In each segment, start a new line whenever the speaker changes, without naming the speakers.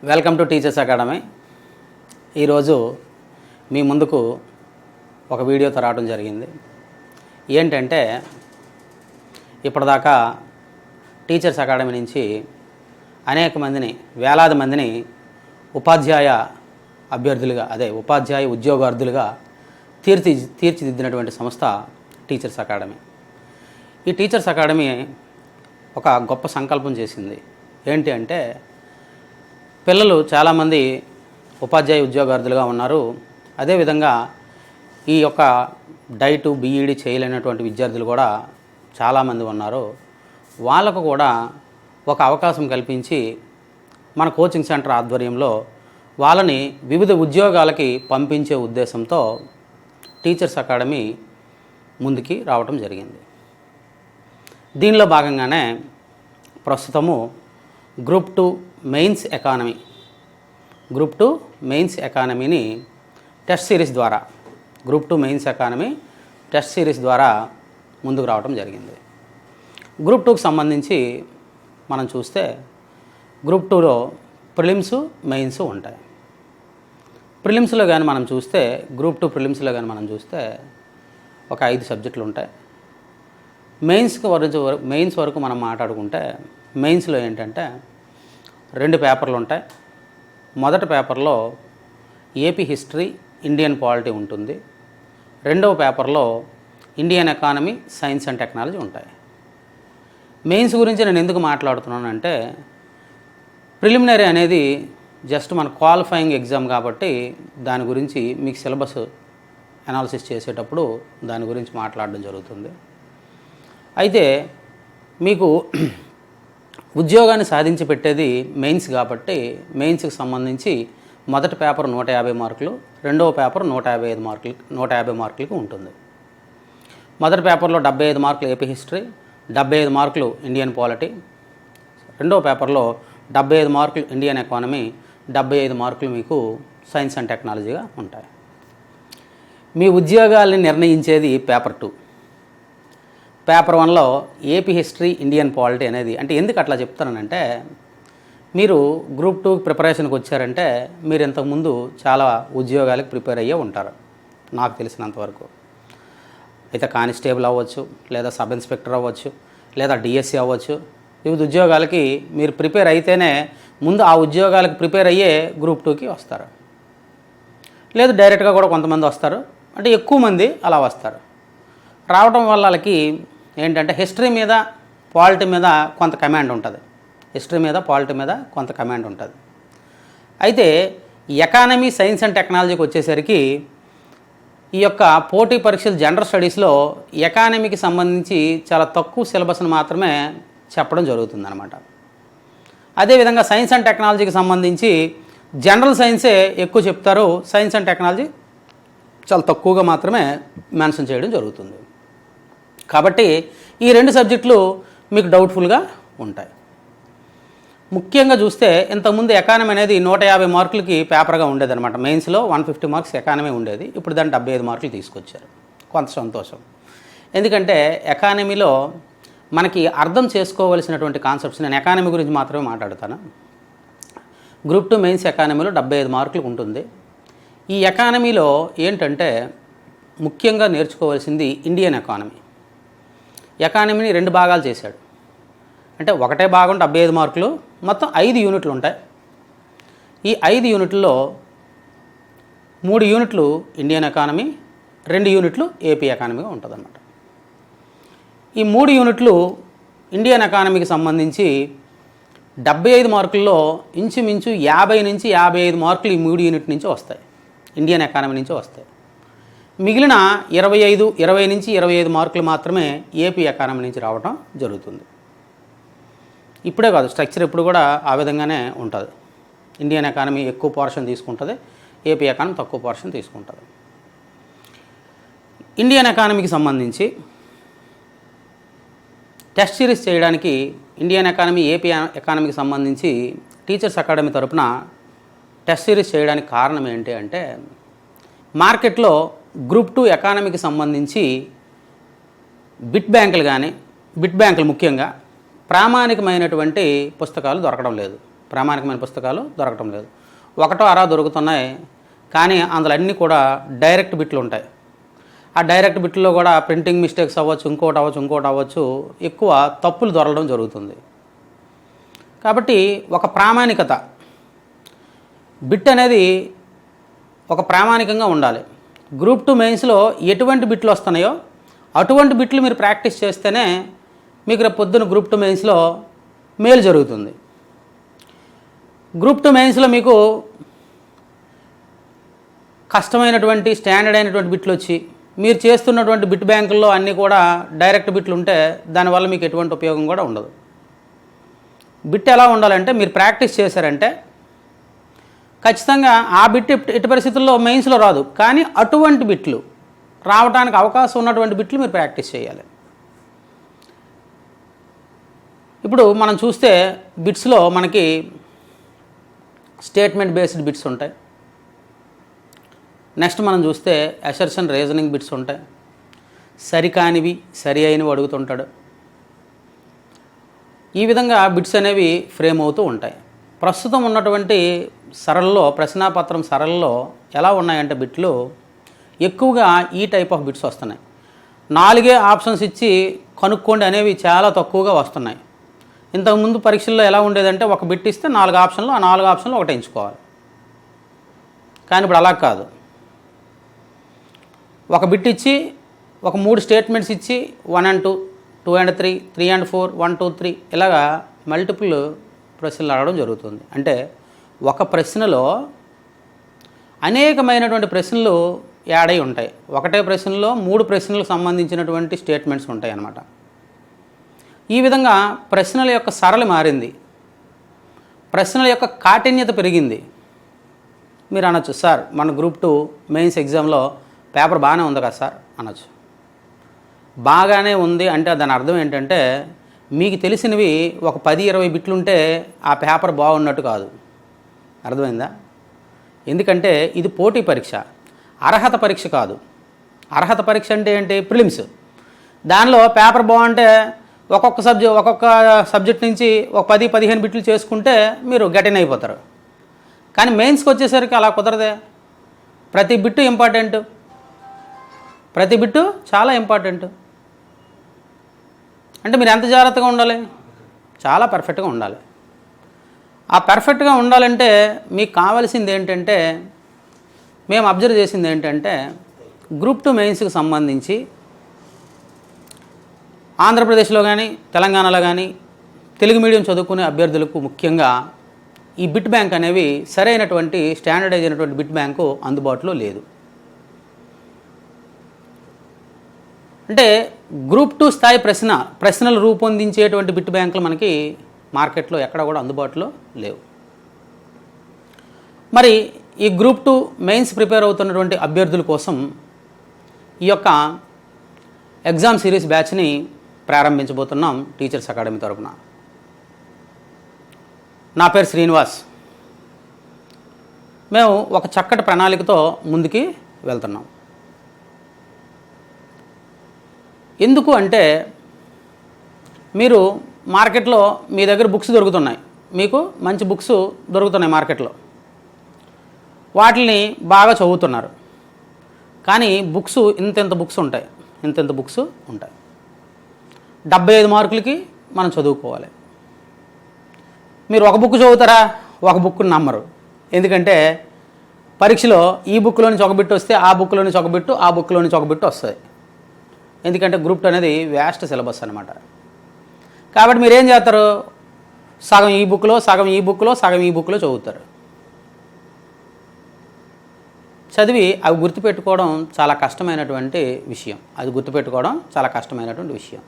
Welcome to teachers academy. ఈరోజు మీ ముందుకు ఒక వీడియోతో రావడం జరిగింది. ఏంటంటే ఇప్పటిదాకా టీచర్స్ అకాడమీ నుంచి అనేక మందిని, వేలాది మందిని ఉపాధ్యాయ అభ్యర్థులుగా, ఉపాధ్యాయ ఉద్యోగార్థులుగా తీర్చిదిద్దినటువంటి సంస్థ టీచర్స్ అకాడమీ. ఈ టీచర్స్ అకాడమీ ఒక గొప్ప సంకల్పం చేసింది. ఏంటి అంటే, పిల్లలు చాలామంది ఉపాధ్యాయ ఉద్యోగార్థులుగా ఉన్నారు. అదేవిధంగా ఈ యొక్క డైటు బీఈడి చేయలేనటువంటి విద్యార్థులు కూడా చాలామంది ఉన్నారు. వాళ్ళకు కూడా ఒక అవకాశం కల్పించి మన కోచింగ్ సెంటర్ ఆధ్వర్యంలో వాళ్ళని వివిధ ఉద్యోగాలకి పంపించే ఉద్దేశంతో టీచర్స్ అకాడమీ ముందుకి రావటం జరిగింది. దీనిలో భాగంగానే ప్రస్తుతము గ్రూప్ 2 మెయిన్స్ ఎకానమీని టెస్ట్ సిరీస్ ద్వారా, group 2 mains economy test series ద్వారా ముందుకు రావడం జరిగింది. గ్రూప్ 2కి సంబంధించి మనం చూస్తే గ్రూప్ 2లో ప్రిలిమ్స్, మెయిన్స్ ఉంటాయి. ప్రిలిమ్స్లో కానీ మనం చూస్తే, గ్రూప్ 2 ప్రిలిమ్స్లో కానీ మనం చూస్తే ఒక 5 సబ్జెక్టులు ఉంటాయి. మెయిన్స్ వరకు మనం మాట్లాడుకుంటే, మెయిన్స్లో ఏంటంటే 2 పేపర్లు ఉంటాయి. మొదటి పేపర్లో ఏపీ హిస్టరీ, ఇండియన్ పాలిటీ ఉంటుంది. రెండవ పేపర్లో Indian economy, science and technology ఉంటాయి. మెయిన్స్ గురించి నేను ఎందుకు మాట్లాడుతున్నానంటే, ప్రిలిమినరీ అనేది జస్ట్ మన క్వాలిఫైయింగ్ ఎగ్జామ్ కాబట్టి దాని గురించి మీకు సిలబస్ అనాలిసిస్ చేసేటప్పుడు దాని గురించి మాట్లాడడం జరుగుతుంది. అయితే మీకు ఉద్యోగాన్ని సాధించి పెట్టేది మెయిన్స్ కాబట్టి, మెయిన్స్కి సంబంధించి మొదటి పేపర్ 150 మార్కులు, రెండవ పేపర్ 150 మార్కులకి ఉంటుంది. మొదటి పేపర్లో 75 మార్కులు ఏపీ హిస్టరీ, 75 మార్కులు ఇండియన్ పాలిటీ. రెండవ పేపర్లో 75 మార్కులు ఇండియన్ ఎకానమీ, 75 మార్కులు మీకు సైన్స్ అండ్ టెక్నాలజీగా ఉంటాయి. మీ ఉద్యోగాల్ని నిర్ణయించేది పేపర్ 2. పేపర్ 1లో ఏపీ హిస్టరీ, ఇండియన్ పాలిటీ అనేది, అంటే ఎందుకు అట్లా చెప్తానంటే, మీరు గ్రూప్ 2 ప్రిపరేషన్కి వచ్చారంటే మీరు ఇంతకుముందు చాలా ఉద్యోగాలకు ప్రిపేర్ అయ్యే ఉంటారు నాకు తెలిసినంతవరకు. అయితే కానిస్టేబుల్ అవ్వచ్చు, లేదా సబ్ ఇన్స్పెక్టర్ అవ్వచ్చు, లేదా డిఎస్సి అవ్వచ్చు. వివిధ ఉద్యోగాలకి మీరు ప్రిపేర్ అయితేనే ముందు ఆ ఉద్యోగాలకు ప్రిపేర్ అయ్యే గ్రూప్ 2కి వస్తారు. లేదు డైరెక్ట్గా కూడా కొంతమంది వస్తారు, అంటే ఎక్కువ మంది అలా వస్తారు. రావడం వల్ల వాళ్ళకి ఏంటంటే హిస్టరీ మీద, పాలిటీ మీద కొంత కమాండ్ ఉంటుంది. అయితే ఎకానమీ, సైన్స్ అండ్ టెక్నాలజీకి వచ్చేసరికి ఈ యొక్క పోటీ పరీక్షలు జనరల్ స్టడీస్లో ఎకానమీకి సంబంధించి చాలా తక్కువ సిలబస్ను మాత్రమే చెప్పడం జరుగుతుందన్నమాట. అదేవిధంగా సైన్స్ అండ్ టెక్నాలజీకి సంబంధించి జనరల్ సైన్సే ఎక్కువ చెప్తారు, సైన్స్ అండ్ టెక్నాలజీ చాలా తక్కువగా మాత్రమే మెన్షన్ చేయడం జరుగుతుంది. కాబట్టి ఈ 2 సబ్జెక్టులు మీకు డౌట్ఫుల్గా ఉంటాయి. ముఖ్యంగా చూస్తే ఇంతకుముందు ఎకానమీ అనేది 150 మార్కులకి పేపర్గా ఉండేదన్నమాట. మెయిన్స్లో 150 మార్క్స్ ఎకానమీ ఉండేది. ఇప్పుడు దాన్ని 75 మార్కులు తీసుకొచ్చారు. కొంత సంతోషం. ఎందుకంటే ఎకానమీలో మనకి అర్థం చేసుకోవలసినటువంటి కాన్సెప్ట్స్, నేను ఎకానమీ గురించి మాత్రమే మాట్లాడతాను. గ్రూప్ 2 మెయిన్స్ ఎకానమీలో 75 మార్కులు ఉంటుంది. ఈ ఎకానమీలో ఏంటంటే ముఖ్యంగా నేర్చుకోవాల్సింది ఇండియన్ ఎకానమీ. ఎకానమీని 2 భాగాలు చేశాడు. అంటే ఒకటే భాగం 75 మార్కులు, మొత్తం 5 యూనిట్లు ఉంటాయి. ఈ 5 యూనిట్లలో 3 యూనిట్లు ఇండియన్ ఎకానమీ, 2 యూనిట్లు ఏపీ ఎకానమీగా ఉంటుందన్నమాట. ఈ 3 యూనిట్లు ఇండియన్ ఎకానమీకి సంబంధించి 75 మార్కుల్లో ఇంచుమించు 50 నుంచి 55 మార్కులు ఈ 3 యూనిట్ నుంచి వస్తాయి, ఇండియన్ ఎకానమీ నుంచి వస్తాయి. మిగిలిన 20 నుంచి 25 మార్కులు మాత్రమే ఏపీ ఎకానమీ నుంచి రావడం జరుగుతుంది. ఇప్పుడే కాదు, స్ట్రక్చర్ ఇప్పుడు కూడా ఆ విధంగానే ఉంటుంది. ఇండియన్ ఎకానమీ ఎక్కువ పోర్షన్ తీసుకుంటుంది, ఏపీ ఎకానమీ తక్కువ పోర్షన్ తీసుకుంటుంది. ఇండియన్ ఎకానమీకి సంబంధించి టెస్ట్ సిరీస్ చేయడానికి, ఇండియన్ ఎకానమీ, ఏపీ ఎకానమీకి సంబంధించి టీచర్స్ అకాడమీ తరపున టెస్ట్ సిరీస్ చేయడానికి కారణం ఏంటి అంటే, మార్కెట్లో గ్రూప్ 2 ఎకానమీకి సంబంధించి బిట్ బ్యాంకులు ముఖ్యంగా ప్రామాణికమైనటువంటి పుస్తకాలు దొరకడం లేదు. ప్రామాణికమైన పుస్తకాలు దొరకటం లేదు. ఒకటో అరా దొరుకుతున్నాయి, కానీ అందులో అన్నీ కూడా డైరెక్ట్ బిట్లు ఉంటాయి. ఆ డైరెక్ట్ బిట్లో కూడా ప్రింటింగ్ మిస్టేక్స్ అవ్వచ్చు, ఇంకోటి అవ్వచ్చు, ఎక్కువ తప్పులు దొరకడం జరుగుతుంది. కాబట్టి ఒక ప్రామాణికత, బిట్ అనేది ఒక ప్రామాణికంగా ఉండాలి. గ్రూప్ 2 మెయిన్స్లో ఎటువంటి బిట్లు వస్తున్నాయో అటువంటి బిట్లు మీరు ప్రాక్టీస్ చేస్తేనే మీకు రేపు పొద్దున గ్రూప్ 2 మెయిన్స్లో మేలు జరుగుతుంది. గ్రూప్ 2 మెయిన్స్లో మీకు కష్టమైనటువంటి స్టాండర్డ్ అయినటువంటి బిట్లు వచ్చి మీరు చేస్తున్నటువంటి బిట్ బ్యాంకుల్లో అన్నీ కూడా డైరెక్ట్ బిట్లు ఉంటే దానివల్ల మీకు ఎటువంటి ఉపయోగం కూడా ఉండదు. బిట్ ఎలా ఉండాలంటే మీరు ప్రాక్టీస్ చేశారంటే ఖచ్చితంగా ఆ బిట్ ఎట్టి పరిస్థితుల్లో మెయిన్స్లో రాదు, కానీ అటువంటి బిట్లు రావడానికి అవకాశం ఉన్నటువంటి బిట్లు మీరు ప్రాక్టీస్ చేయాలి. ఇప్పుడు మనం చూస్తే బిట్స్లో మనకి స్టేట్మెంట్ బేస్డ్ బిట్స్ ఉంటాయి. నెక్స్ట్ మనం చూస్తే అసర్షన్ రీజనింగ్ బిట్స్ ఉంటాయి. సరికానివి సరి అయినవి అడుగుతుంటాడు. ఈ విధంగా బిట్స్ అనేవి ఫ్రేమ్ అవుతూ ఉంటాయి. ప్రస్తుతం ఉన్నటువంటి సరళలో, ప్రశ్నాపత్రం సరళలో ఎలా ఉన్నాయంటే బిట్లు ఎక్కువగా ఈ టైప్ ఆఫ్ బిట్స్ వస్తున్నాయి. 4 ఆప్షన్స్ ఇచ్చి కనుక్కోండి అనేవి చాలా తక్కువగా వస్తున్నాయి. ఇంతకుముందు పరీక్షల్లో ఎలా ఉండేదంటే ఒక బిట్ ఇస్తే 4 ఆప్షన్లు, ఆ 4 ఆప్షన్లు ఒకటి ఎంచుకోవాలి. కానీ ఇప్పుడు అలా కాదు. ఒక బిట్ ఇచ్చి ఒక 3 స్టేట్మెంట్స్ ఇచ్చి 1 and 2, 2 and 3, 3 and 4, 1, 2, 3 ఇలాగా మల్టిపుల్ ప్రశ్నలు అడగడం జరుగుతుంది. అంటే ఒక ప్రశ్నలో అనేకమైనటువంటి ప్రశ్నలు యాడ్ అయి ఉంటాయి. ఒకటే ప్రశ్నలో 3 ప్రశ్నలకు సంబంధించినటువంటి స్టేట్మెంట్స్ ఉంటాయి అన్నమాట. ఈ విధంగా ప్రశ్నల యొక్క సరళి మారింది, ప్రశ్నల యొక్క కాఠిన్యత పెరిగింది. మీరు అనొచ్చు, సార్ మన గ్రూప్ 2 మెయిన్స్ ఎగ్జామ్లో పేపర్ బాగానే ఉంది కదా సార్ అనొచ్చు. బాగానే ఉంది అంటే దాని అర్థం ఏంటంటే మీకు తెలిసినవి ఒక 10-20 బిట్లుంటే ఆ పేపర్ బాగున్నట్టు కాదు. అర్థమైందా? ఎందుకంటే ఇది పోటీ పరీక్ష, అర్హత పరీక్ష కాదు. అర్హత పరీక్ష అంటే ఏంటి? ప్రిలిమ్స్. దానిలో పేపర్ బాగుంటే ఒక్కొక్క సబ్జెక్ట్ నుంచి ఒక 10-15 బిట్లు చేసుకుంటే మీరు గెటిన్ అయిపోతారు. కానీ మెయిన్స్కి వచ్చేసరికి అలా కుదరదే. ప్రతి బిట్టు ఇంపార్టెంట్, ప్రతి బిట్టు చాలా ఇంపార్టెంట్. అంటే మీరు ఎంత జాగ్రత్తగా ఉండాలి? చాలా పర్ఫెక్ట్గా ఉండాలి. ఆ పర్ఫెక్ట్గా ఉండాలంటే మీకు కావాల్సింది ఏంటంటే, మేము అబ్జర్వ్ చేసింది ఏంటంటే గ్రూప్ 2 మెయిన్స్కి సంబంధించి ఆంధ్రప్రదేశ్లో కానీ తెలంగాణలో కానీ తెలుగు మీడియం చదువుకునే అభ్యర్థులకు ముఖ్యంగా ఈ బిట్ బ్యాంక్ అనేవి సరైనటువంటి స్టాండర్డైజ్ అయినటువంటి బిట్ బ్యాంకు అందుబాటులో లేదు. అంటే గ్రూప్ 2 స్థాయి ప్రశ్నలు రూపొందించేటువంటి బిట్ బ్యాంకులు మనకి మార్కెట్లో ఎక్కడ కూడా అందుబాటులో లేవు. మరి ఈ గ్రూప్ 2 మెయిన్స్ ప్రిపేర్ అవుతున్నటువంటి అభ్యర్థుల కోసం ఈ యొక్క ఎగ్జామ్ సిరీస్ బ్యాచ్ని ప్రారంభించబోతున్నాం టీచర్స్ అకాడమీ తరపున. నా పేరు శ్రీనివాస్. మేము ఒక చక్కటి ప్రణాళికతో ముందుకి వెళ్తున్నాం. ఎందుకు అంటే మీరు మార్కెట్లో మీ దగ్గర బుక్స్ దొరుకుతున్నాయి, మీకు మంచి బుక్స్ దొరుకుతున్నాయి మార్కెట్లో, వాటిని బాగా చదువుతున్నారు. కానీ బుక్స్ ఇంత బుక్స్ ఉంటాయి, ఇంత బుక్స్ ఉంటాయి. 75 మార్కులకి మనం చదువుకోవాలి. మీరు ఒక బుక్ చదువుతారా? ఒక బుక్ని నమ్మరు. ఎందుకంటే పరీక్షలో ఈ బుక్లో నుంచి ఒక బిట్ వస్తే ఆ బుక్లో నుంచి ఒక బిట్టు, ఆ బుక్లో నుంచి ఒక బిట్టు వస్తుంది. ఎందుకంటే గ్రూప్ 2 అనేది వ్యాస్ట్ సిలబస్ అనమాట. కాబట్టి మీరు ఏం చేస్తారు? సగం ఈ బుక్లో, సగం ఈ బుక్లో, సగం ఈ బుక్లో చదువుతారు. చదివి అవి గుర్తుపెట్టుకోవడం చాలా కష్టమైనటువంటి విషయం. అది గుర్తుపెట్టుకోవడం చాలా కష్టమైనటువంటి విషయం.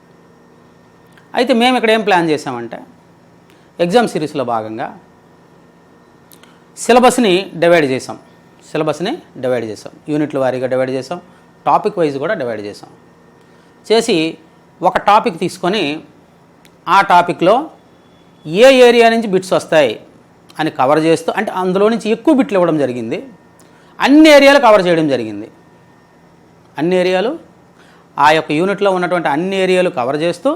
అయితే మేము ఇక్కడ ఏం ప్లాన్ చేసామంటే ఎగ్జామ్ సిరీస్లో భాగంగా సిలబస్ని డివైడ్ చేసాం. యూనిట్ల వారీగా డివైడ్ చేసాం, టాపిక్ వైజ్ కూడా డివైడ్ చేసాం. చేసి ఒక టాపిక్ తీసుకొని ఆ టాపిక్లో ఏ ఏరియా నుంచి బిట్స్ వస్తాయి అని కవర్ చేస్తూ, అంటే అందులో నుంచి ఎక్కువ బిట్లు ఇవ్వడం జరిగింది. అన్ని ఏరియాలు కవర్ చేయడం జరిగింది. అన్ని ఏరియాలు, ఆ యొక్క యూనిట్లో ఉన్నటువంటి అన్ని ఏరియాలు కవర్ చేస్తూ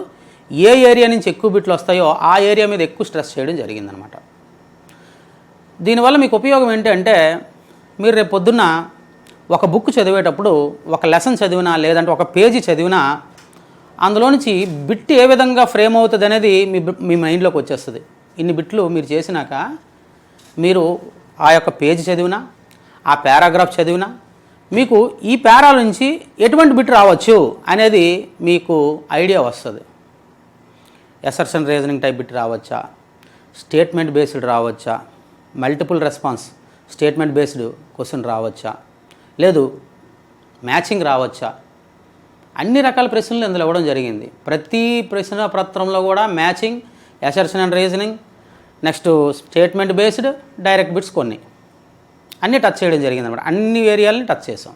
ఏ ఏరియా నుంచి ఎక్కువ బిట్లు వస్తాయో ఆ ఏరియా మీద ఎక్కువ స్ట్రెస్ చేయడం జరిగిందనమాట. దీనివల్ల మీకు ఉపయోగం ఏంటంటే మీరు రేపు పొద్దున్న ఒక బుక్ చదివేటప్పుడు ఒక లెసన్ చదివినా లేదంటే ఒక పేజీ చదివినా అందులో నుంచి బిట్ ఏ విధంగా ఫ్రేమ్ అవుతుంది అనేది మీ మైండ్లోకి వచ్చేస్తుంది. ఇన్ని బిట్లు మీరు చేసినాక మీరు ఆ యొక్క పేజీ చదివినా ఆ పారాగ్రాఫ్ చదివినా మీకు ఈ పారా నుంచి ఎటువంటి బిట్ రావచ్చు అనేది మీకు ఐడియా వస్తుంది. అసర్షన్ రీజనింగ్ టైప్ బిట్ రావచ్చా, స్టేట్మెంట్ బేస్డ్ రావచ్చా, multiple response statement based question రావచ్చా, లేదు మ్యాచింగ్ రావచ్చా, అన్ని రకాల ప్రశ్నలు ఇందులో ఇవ్వడం జరిగింది. ప్రతి ప్రశ్న పత్రంలో కూడా matching, assertion and reasoning, next statement based, direct bits కొన్ని అన్నీ టచ్ చేయడం జరిగింది అన్నమాట. అన్ని ఏరియాలని టచ్ చేసాం.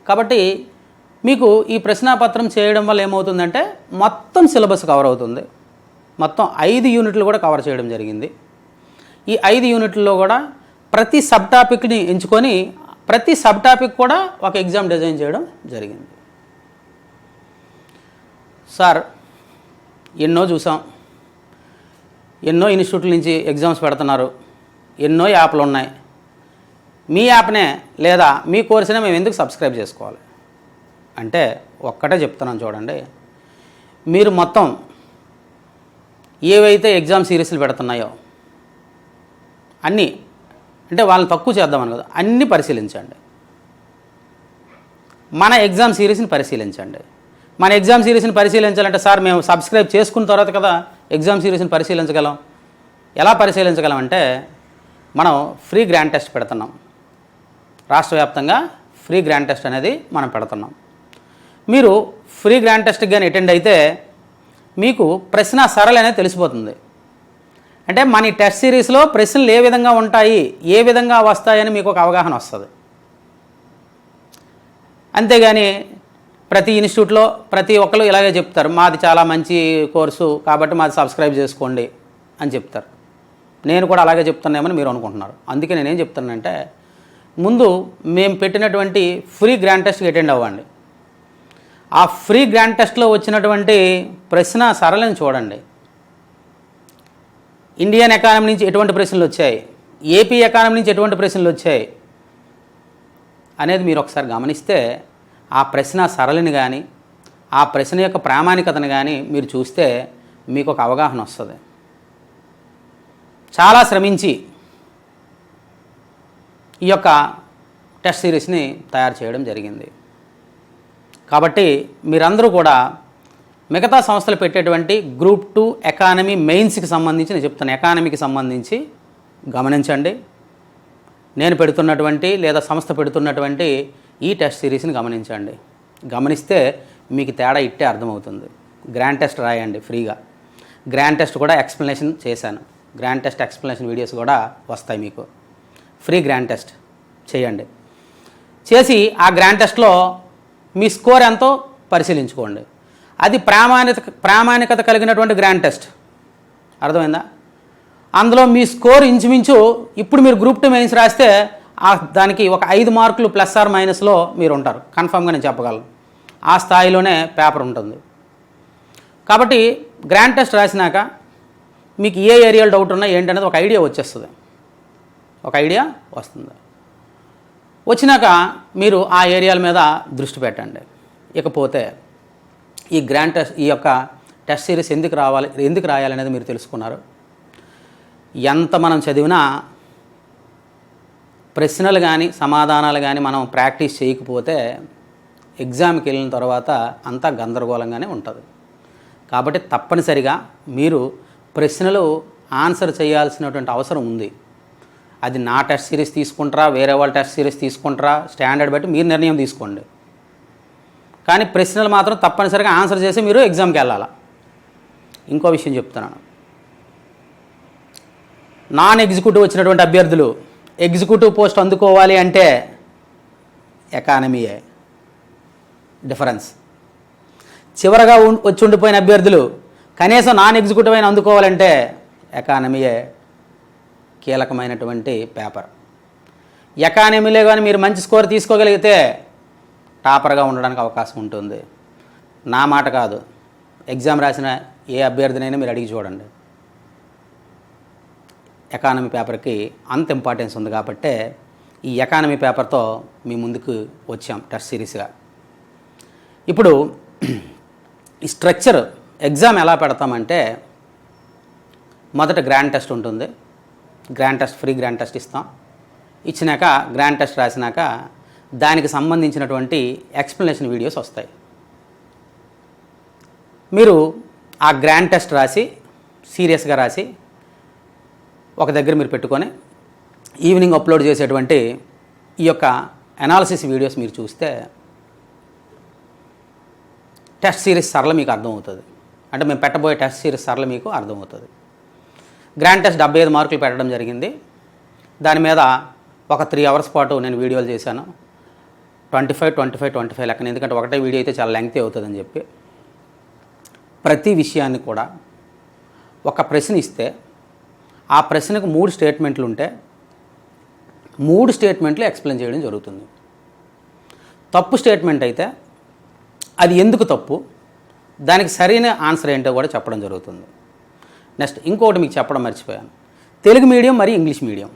కాబట్టి మీకు ఈ ప్రశ్నాపత్రం చేయడం వల్ల ఏమవుతుందంటే మొత్తం సిలబస్ కవర్ అవుతుంది. మొత్తం 5 యూనిట్లు కూడా కవర్ చేయడం జరిగింది. ఈ 5 యూనిట్లలో కూడా ప్రతి సబ్ టాపిక్ని ఎంచుకొని ప్రతి సబ్ టాపిక్ కూడా ఒక ఎగ్జామ్ డిజైన్ చేయడం జరిగింది. సార్ ఎన్నో చూసాం, ఎన్నో ఇన్స్టిట్యూట్ల నుంచి ఎగ్జామ్స్ పెడుతున్నారు, ఎన్నో యాప్లు ఉన్నాయి, మీ యాప్నే లేదా మీ కోర్సునే మేము ఎందుకు సబ్స్క్రైబ్ చేసుకోవాలి అంటే ఒక్కటే చెప్తున్నాను చూడండి. మీరు మొత్తం ఏవైతే ఎగ్జామ్ సిరీస్లు పెడుతున్నాయో అన్నీ అంటే వాళ్ళని తక్కువ చేద్దామని కదా, అన్నీ పరిశీలించండి. మన ఎగ్జామ్ సిరీస్ని పరిశీలించండి. మన ఎగ్జామ్ సిరీస్ని పరిశీలించాలంటే సార్ మేము సబ్స్క్రైబ్ చేసుకున్న తర్వాత కదా ఎగ్జామ్ సిరీస్ని పరిశీలించగలం. ఎలా పరిశీలించగలం అంటే మనం ఫ్రీ గ్రాండ్ టెస్ట్ పెడుతున్నాం. రాష్ట్ర వ్యాప్తంగా ఫ్రీ గ్రాండ్ టెస్ట్ అనేది మనం పెడుతున్నాం. మీరు ఫ్రీ గ్రాండ్ టెస్ట్కి కానీ అటెండ్ అయితే మీకు ప్రశ్న సరళి అనేది తెలిసిపోతుంది. అంటే మన ఈ టెస్ట్ సిరీస్లో ప్రశ్నలు ఏ విధంగా ఉంటాయి, ఏ విధంగా వస్తాయని మీకు ఒక అవగాహన వస్తుంది. అంతేగాని ప్రతి ఇన్స్టిట్యూట్లో ప్రతి ఒక్కరు ఇలాగే చెప్తారు, మాది చాలా మంచి కోర్సు కాబట్టి మాది సబ్స్క్రైబ్ చేసుకోండి అని చెప్తారు. నేను కూడా అలాగే చెప్తున్నామని మీరు అనుకుంటున్నారు. అందుకే నేనేం చెప్తానంటే ముందు మేము పెట్టినటువంటి ఫ్రీ గ్రాండ్ టెస్ట్కి అటెండ్ అవ్వండి. ఆ ఫ్రీ గ్రాండ్ టెస్ట్లో వచ్చినటువంటి ప్రశ్న సరళిని చూడండి. ఇండియన్ ఎకానమీ నుంచి ఎటువంటి ప్రశ్నలు వచ్చాయి, ఏపీ ఎకానమీ నుంచి ఎటువంటి ప్రశ్నలు వచ్చాయి అనేది మీరు ఒకసారి గమనిస్తే ఆ ప్రశ్న సరళిని కానీ ఆ ప్రశ్న యొక్క ప్రామాణికతను కానీ మీరు చూస్తే మీకు ఒక అవగాహన వస్తుంది. చాలా శ్రమించి ఈ యొక్క టెస్ట్ సిరీస్ని తయారు చేయడం జరిగింది. కాబట్టి మీరందరూ కూడా మిగతా సంస్థలు పెట్టేటువంటి గ్రూప్ 2 ఎకానమీ మెయిన్స్కి సంబంధించి నేను చెప్తాను, ఎకానమీకి సంబంధించి గమనించండి. నేను పెడుతున్నటువంటి లేదా సంస్థ పెడుతున్నటువంటి ఈ టెస్ట్ సిరీస్ని గమనించండి. గమనిస్తే మీకు తేడా ఇట్టే అర్థమవుతుంది. గ్రాండ్ టెస్ట్ రాయండి ఫ్రీగా. గ్రాండ్ టెస్ట్ కూడా ఎక్స్ప్లెనేషన్ చేశాను. గ్రాండ్ టెస్ట్ ఎక్స్ప్లెనేషన్ వీడియోస్ కూడా వస్తాయి మీకు. ఫ్రీ గ్రాండ్ టెస్ట్ చేయండి. చేసి ఆ గ్రాండ్ టెస్ట్లో మీ స్కోర్ ఎంతో పరిశీలించుకోండి. అది ప్రామాణికత కలిగినటువంటి గ్రాండ్ టెస్ట్. అర్థమైందా? అందులో మీ స్కోర్ ఇంచుమించు ఇప్పుడు మీరు గ్రూప్ 2 మెయిన్స్ రాస్తే దానికి ఒక 5 మార్కులు ప్లస్ ఆర్ మైనస్లో మీరు ఉంటారు. కన్ఫామ్గా నేను చెప్పగలను. ఆ స్థాయిలోనే పేపర్ ఉంటుంది. కాబట్టి గ్రాండ్ టెస్ట్ రాసినాక మీకు ఏ ఏరియాలో డౌట్ ఉన్నా ఏంటనేది ఒక ఐడియా వచ్చేస్తుంది. ఒక ఐడియా వస్తుంది. వచ్చినాక మీరు ఆ ఏరియాల మీద దృష్టి పెట్టండి. ఇకపోతే ఈ గ్రాండ్ టెస్ట్ ఈ యొక్క టెస్ట్ సిరీస్ ఎందుకు రాయాలనేది మీరు తెలుసుకున్నారు. ఎంత మనం చదివినా ప్రశ్నలు కానీ సమాధానాలు కానీ మనం ప్రాక్టీస్ చేయకపోతే ఎగ్జామ్కి వెళ్ళిన తర్వాత అంతా గందరగోళంగానే ఉంటుంది. కాబట్టి తప్పనిసరిగా మీరు ప్రశ్నలు ఆన్సర్ చేయాల్సినటువంటి అవసరం ఉంది. అది నా టెస్ట్ సిరీస్ తీసుకుంటారా, వేరే వాళ్ళ టెస్ట్ సిరీస్ తీసుకుంటారా, స్టాండర్డ్ బట్టి మీరు నిర్ణయం తీసుకోండి. కానీ ప్రశ్నలు మాత్రం తప్పనిసరిగా ఆన్సర్ చేసి మీరు ఎగ్జామ్కి వెళ్ళాలి. ఇంకో విషయం చెప్తున్నాను. నాన్ ఎగ్జిక్యూటివ్ వచ్చినటువంటి అభ్యర్థులు ఎగ్జిక్యూటివ్ పోస్ట్ అందుకోవాలి అంటే ఎకానమీయే డిఫరెన్స్. చివరగా వచ్చి ఉండిపోయిన అభ్యర్థులు కనీసం నాన్ ఎగ్జిక్యూటివ్ అయినా అందుకోవాలంటే ఎకానమీయే కీలకమైనటువంటి పేపర్. ఎకానమీలో కానీ మీరు మంచి స్కోర్ తీసుకోగలిగితే టాపర్గా ఉండడానికి అవకాశం ఉంటుంది. నా మాట కాదు, ఎగ్జామ్ రాసిన ఏ అభ్యర్థినైనా మీరు అడిగి చూడండి. ఎకానమీ పేపర్కి అంత ఇంపార్టెన్స్ ఉంది కాబట్టే ఈ ఎకానమీ పేపర్తో మీ ముందుకు వచ్చాం టెస్ట్ సిరీస్గా. ఇప్పుడు ఈ స్ట్రక్చర్ ఎగ్జామ్ ఎలా పెడతామంటే, మొదట గ్రాండ్ టెస్ట్ ఉంటుంది. Grand test, free grand test ఇస్తాం. ఇచ్చినాక గ్రాండ్ టెస్ట్ రాసినాక దానికి సంబంధించినటువంటి ఎక్స్ప్లెనేషన్ వీడియోస్ వస్తాయి. మీరు ఆ గ్రాండ్ టెస్ట్ రాసి సీరియస్గా రాసి ఒక దగ్గర మీరు పెట్టుకొని ఈవినింగ్ అప్లోడ్ చేసేటువంటి ఈ యొక్క అనాలిసిస్ వీడియోస్ మీరు చూస్తే టెస్ట్ సిరీస్ సరళ మీకు అర్థమవుతుంది. అంటే మేము పెట్టబోయే టెస్ట్ సిరీస్ సరళ మీకు అర్థమవుతుంది. గ్రాండ్ టెస్ట్ 75 మార్కులు పెట్టడం జరిగింది. దాని మీద ఒక 3 అవర్స్ పాటు నేను వీడియోలు చేశాను. 25 లెక్కన, ఎందుకంటే ఒకటే వీడియో అయితే చాలా లెంగ్తీ అవుతుందని చెప్పి. ప్రతి విషయాన్ని కూడా ఒక ప్రశ్న ఇస్తే ఆ ప్రశ్నకు 3 స్టేట్మెంట్లు ఉంటే 3 స్టేట్మెంట్లు ఎక్స్ప్లెయిన్ చేయడం జరుగుతుంది. తప్పు స్టేట్మెంట్ అయితే అది ఎందుకు తప్పు, దానికి సరైన ఆన్సర్ ఏంటో కూడా చెప్పడం జరుగుతుంది. నెక్స్ట్ ఇంకొకటి మీకు చెప్పడం మర్చిపోయాను, తెలుగు మీడియం మరియు ఇంగ్లీష్ మీడియం.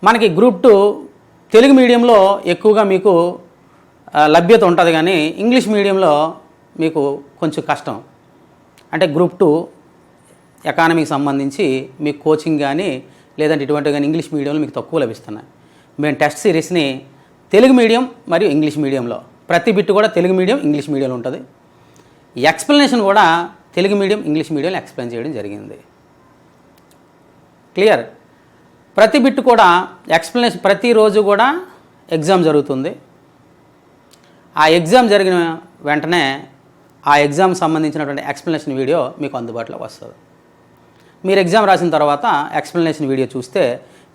మనకి గ్రూప్ 2 తెలుగు మీడియంలో ఎక్కువగా మీకు లభ్యత ఉంటుంది, కానీ ఇంగ్లీష్ మీడియంలో మీకు కొంచెం కష్టం. అంటే గ్రూప్ 2 ఎకానమీకి సంబంధించి మీకు కోచింగ్ కానీ లేదంటే ఇటువంటి కానీ ఇంగ్లీష్ మీడియంలో మీకు తక్కువ లభిస్తున్నాయి. మేము టెస్ట్ సిరీస్ని తెలుగు మీడియం మరియు ఇంగ్లీష్ మీడియంలో, ప్రతి బిట్ కూడా తెలుగు మీడియం ఇంగ్లీష్ మీడియంలో ఉంటుంది. ఎక్స్ప్లెనేషన్ కూడా తెలుగు మీడియం ఇంగ్లీష్ మీడియంలో ఎక్స్ప్లెయిన్ చేయడం జరిగింది. క్లియర్? ప్రతి బిట్ కూడా ఎక్స్ప్లెనేషన్, ప్రతిరోజు కూడా ఎగ్జామ్ జరుగుతుంది. ఆ ఎగ్జామ్ జరిగిన వెంటనే ఆ ఎగ్జామ్ సంబంధించినటువంటి ఎక్స్ప్లెనేషన్ వీడియో మీకు అందుబాటులోకి వస్తుంది. మీరు ఎగ్జామ్ రాసిన తర్వాత ఎక్స్ప్లెనేషన్ వీడియో చూస్తే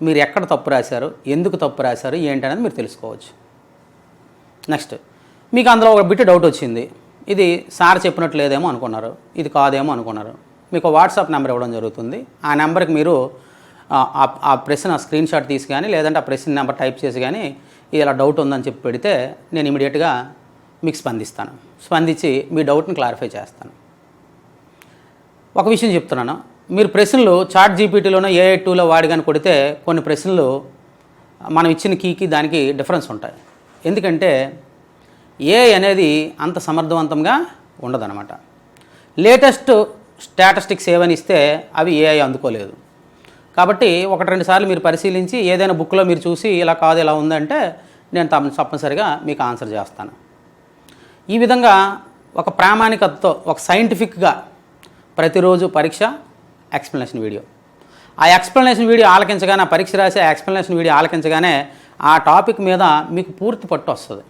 మీరు ఎక్కడ తప్పు రాశారు, ఎందుకు తప్పు రాశారు, ఏంటనేది మీరు తెలుసుకోవచ్చు. నెక్స్ట్ మీకు అందులో ఒక బిట్ డౌట్ వచ్చింది, ఇది సార్ చెప్పినట్టు లేదేమో అనుకున్నారు, ఇది కాదేమో అనుకున్నారు. మీకు వాట్సాప్ నెంబర్ ఇవ్వడం జరుగుతుంది. ఆ నెంబర్కి మీరు ఆ ప్రశ్న స్క్రీన్ షాట్ తీసి కానీ లేదంటే ఆ ప్రశ్న నెంబర్ టైప్ చేసి కానీ ఇలా డౌట్ ఉందని చెప్పి పెడితే నేను ఇమీడియట్గా మీకు స్పందించి మీ డౌట్ని క్లారిఫై చేస్తాను. ఒక విషయం చెప్తున్నాను, మీరు ప్రశ్నలు చాట్ జీపీటీలోనో AI 2లో వాడి కానీ కొడితే కొన్ని ప్రశ్నలు మనం ఇచ్చిన కీకి దానికి డిఫరెన్స్ ఉంటాయి. ఎందుకంటే AI అనేది అంత సమర్థవంతంగా ఉండదన్నమాట. లేటెస్ట్ స్టాటిస్టిక్స్ ఏవని ఇస్తే అవి AI అందుకోలేదు. కాబట్టి 1-2 సార్లు మీరు పరిశీలించి ఏదైనా బుక్లో మీరు చూసి ఇలా కాదు ఇలా ఉందంటే నేను తప్పనిసరిగా మీకు ఆన్సర్ చేస్తాను. ఈ విధంగా ఒక ప్రామాణికతతో, ఒక సైంటిఫిక్గా ప్రతిరోజు పరీక్ష, ఎక్స్ప్లెనేషన్ వీడియో. ఆ ఎక్స్ప్లెనేషన్ వీడియో ఆలకించగానే, ఆ పరీక్ష రాసి ఆ ఎక్స్ప్లెనేషన్ వీడియో ఆలకించగానే ఆ టాపిక్ మీద మీకు పూర్తి పట్టు వస్తుంది.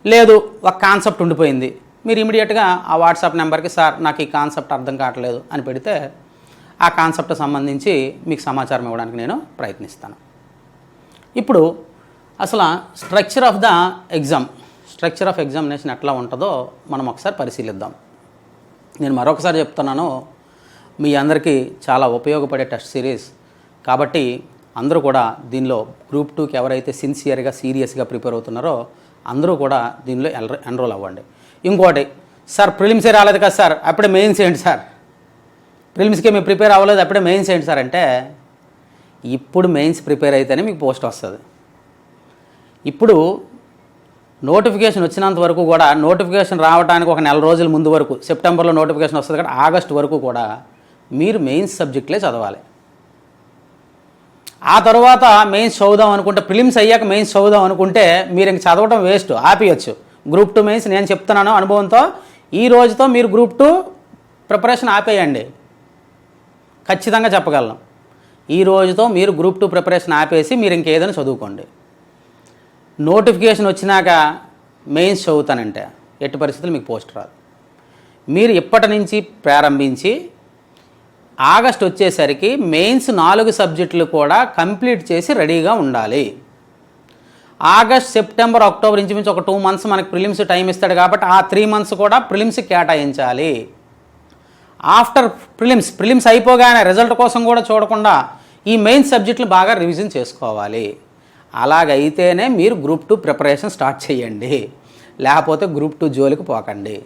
లేదు ఒక కాన్సెప్ట్ ఉండిపోయింది, మీరు ఇమీడియట్గా ఆ వాట్సాప్ నెంబర్కి సార్ నాకు ఈ కాన్సెప్ట్ అర్థం కావట్లేదు అని పెడితే ఆ కాన్సెప్ట్ సంబంధించి మీకు సమాచారం ఇవ్వడానికి నేను ప్రయత్నిస్తాను. ఇప్పుడు అసలు స్ట్రక్చర్ ఆఫ్ ఎగ్జామినేషన్ ఎట్లా ఉంటుందో మనం ఒకసారి పరిశీలిద్దాం. నేను మరొకసారి చెప్తున్నాను, మీ అందరికీ చాలా ఉపయోగపడే టెస్ట్ సిరీస్ కాబట్టి అందరూ కూడా దీనిలో గ్రూప్ 2కి ఎవరైతే సిన్సియర్గా సీరియస్గా ప్రిపేర్ అవుతున్నారో అందరూ కూడా దీనిలో ఎన్రోల్ అవ్వండి. ఇంకోటి, సార్ ప్రిలిమ్సే రాలేదు కదా సార్, అప్పుడే మెయిన్స్ ఏంటి సార్, ప్రిలిమ్స్కి మేము ప్రిపేర్ అవ్వలేదు అప్పుడే మెయిన్స్ ఏంటి సార్ అంటే, ఇప్పుడు మెయిన్స్ ప్రిపేర్ అయితేనే మీకు పోస్ట్ వస్తుంది. ఇప్పుడు నోటిఫికేషన్ వచ్చినంత వరకు కూడా, నోటిఫికేషన్ రావడానికి ఒక 4 రోజుల ముందు వరకు, సెప్టెంబర్లో నోటిఫికేషన్ వస్తుంది కదా, ఆగస్టు వరకు కూడా మీరు మెయిన్స్ సబ్జెక్టులే చదవాలి. ఆ తర్వాత మెయిన్స్ చదువుదాం అనుకుంటే, ప్రిలిమ్స్ అయ్యాక మెయిన్స్ చదువుదాం అనుకుంటే మీరు ఇంక చదవడం వేస్ట్, ఆపేయచ్చు. గ్రూప్ 2 మెయిన్స్ నేను చెప్తున్నాను అనుభవంతో, ఈ రోజుతో మీరు గ్రూప్ 2 ప్రిపరేషన్ ఆపేయండి, ఖచ్చితంగా చెప్పగలను. ఈ రోజుతో మీరు గ్రూప్ 2 ప్రిపరేషన్ ఆపేసి మీరు ఇంకేదైనా చదువుకోండి. నోటిఫికేషన్ వచ్చినాక మెయిన్స్ చదువుతానంటే ఎట్టి పరిస్థితులు మీకు పోస్ట్ రాదు. మీరు ఇప్పటి నుంచి ప్రారంభించి ఆగస్ట్ వచ్చేసరికి మెయిన్స్ 4 సబ్జెక్టులు కూడా కంప్లీట్ చేసి రెడీగా ఉండాలి. ఆగస్ట్, సెప్టెంబర్, అక్టోబర్ ఇంచుమించు ఒక 2 మంత్స్ మనకి ప్రిలిమ్స్ టైం ఇస్తాడు కాబట్టి ఆ 3 మంత్స్ కూడా ప్రిలిమ్స్ కేటాయించాలి. ఆఫ్టర్ ప్రిలిమ్స్ అయిపోగానే రిజల్ట్ కోసం కూడా చూడకుండా ఈ మెయిన్ సబ్జెక్టులు బాగా రివిజన్ చేసుకోవాలి. అలాగైతేనే మీరు గ్రూప్ 2 ప్రిపరేషన్ స్టార్ట్ చేయండి, లేకపోతే గ్రూప్ 2 జోలికి పోకండి.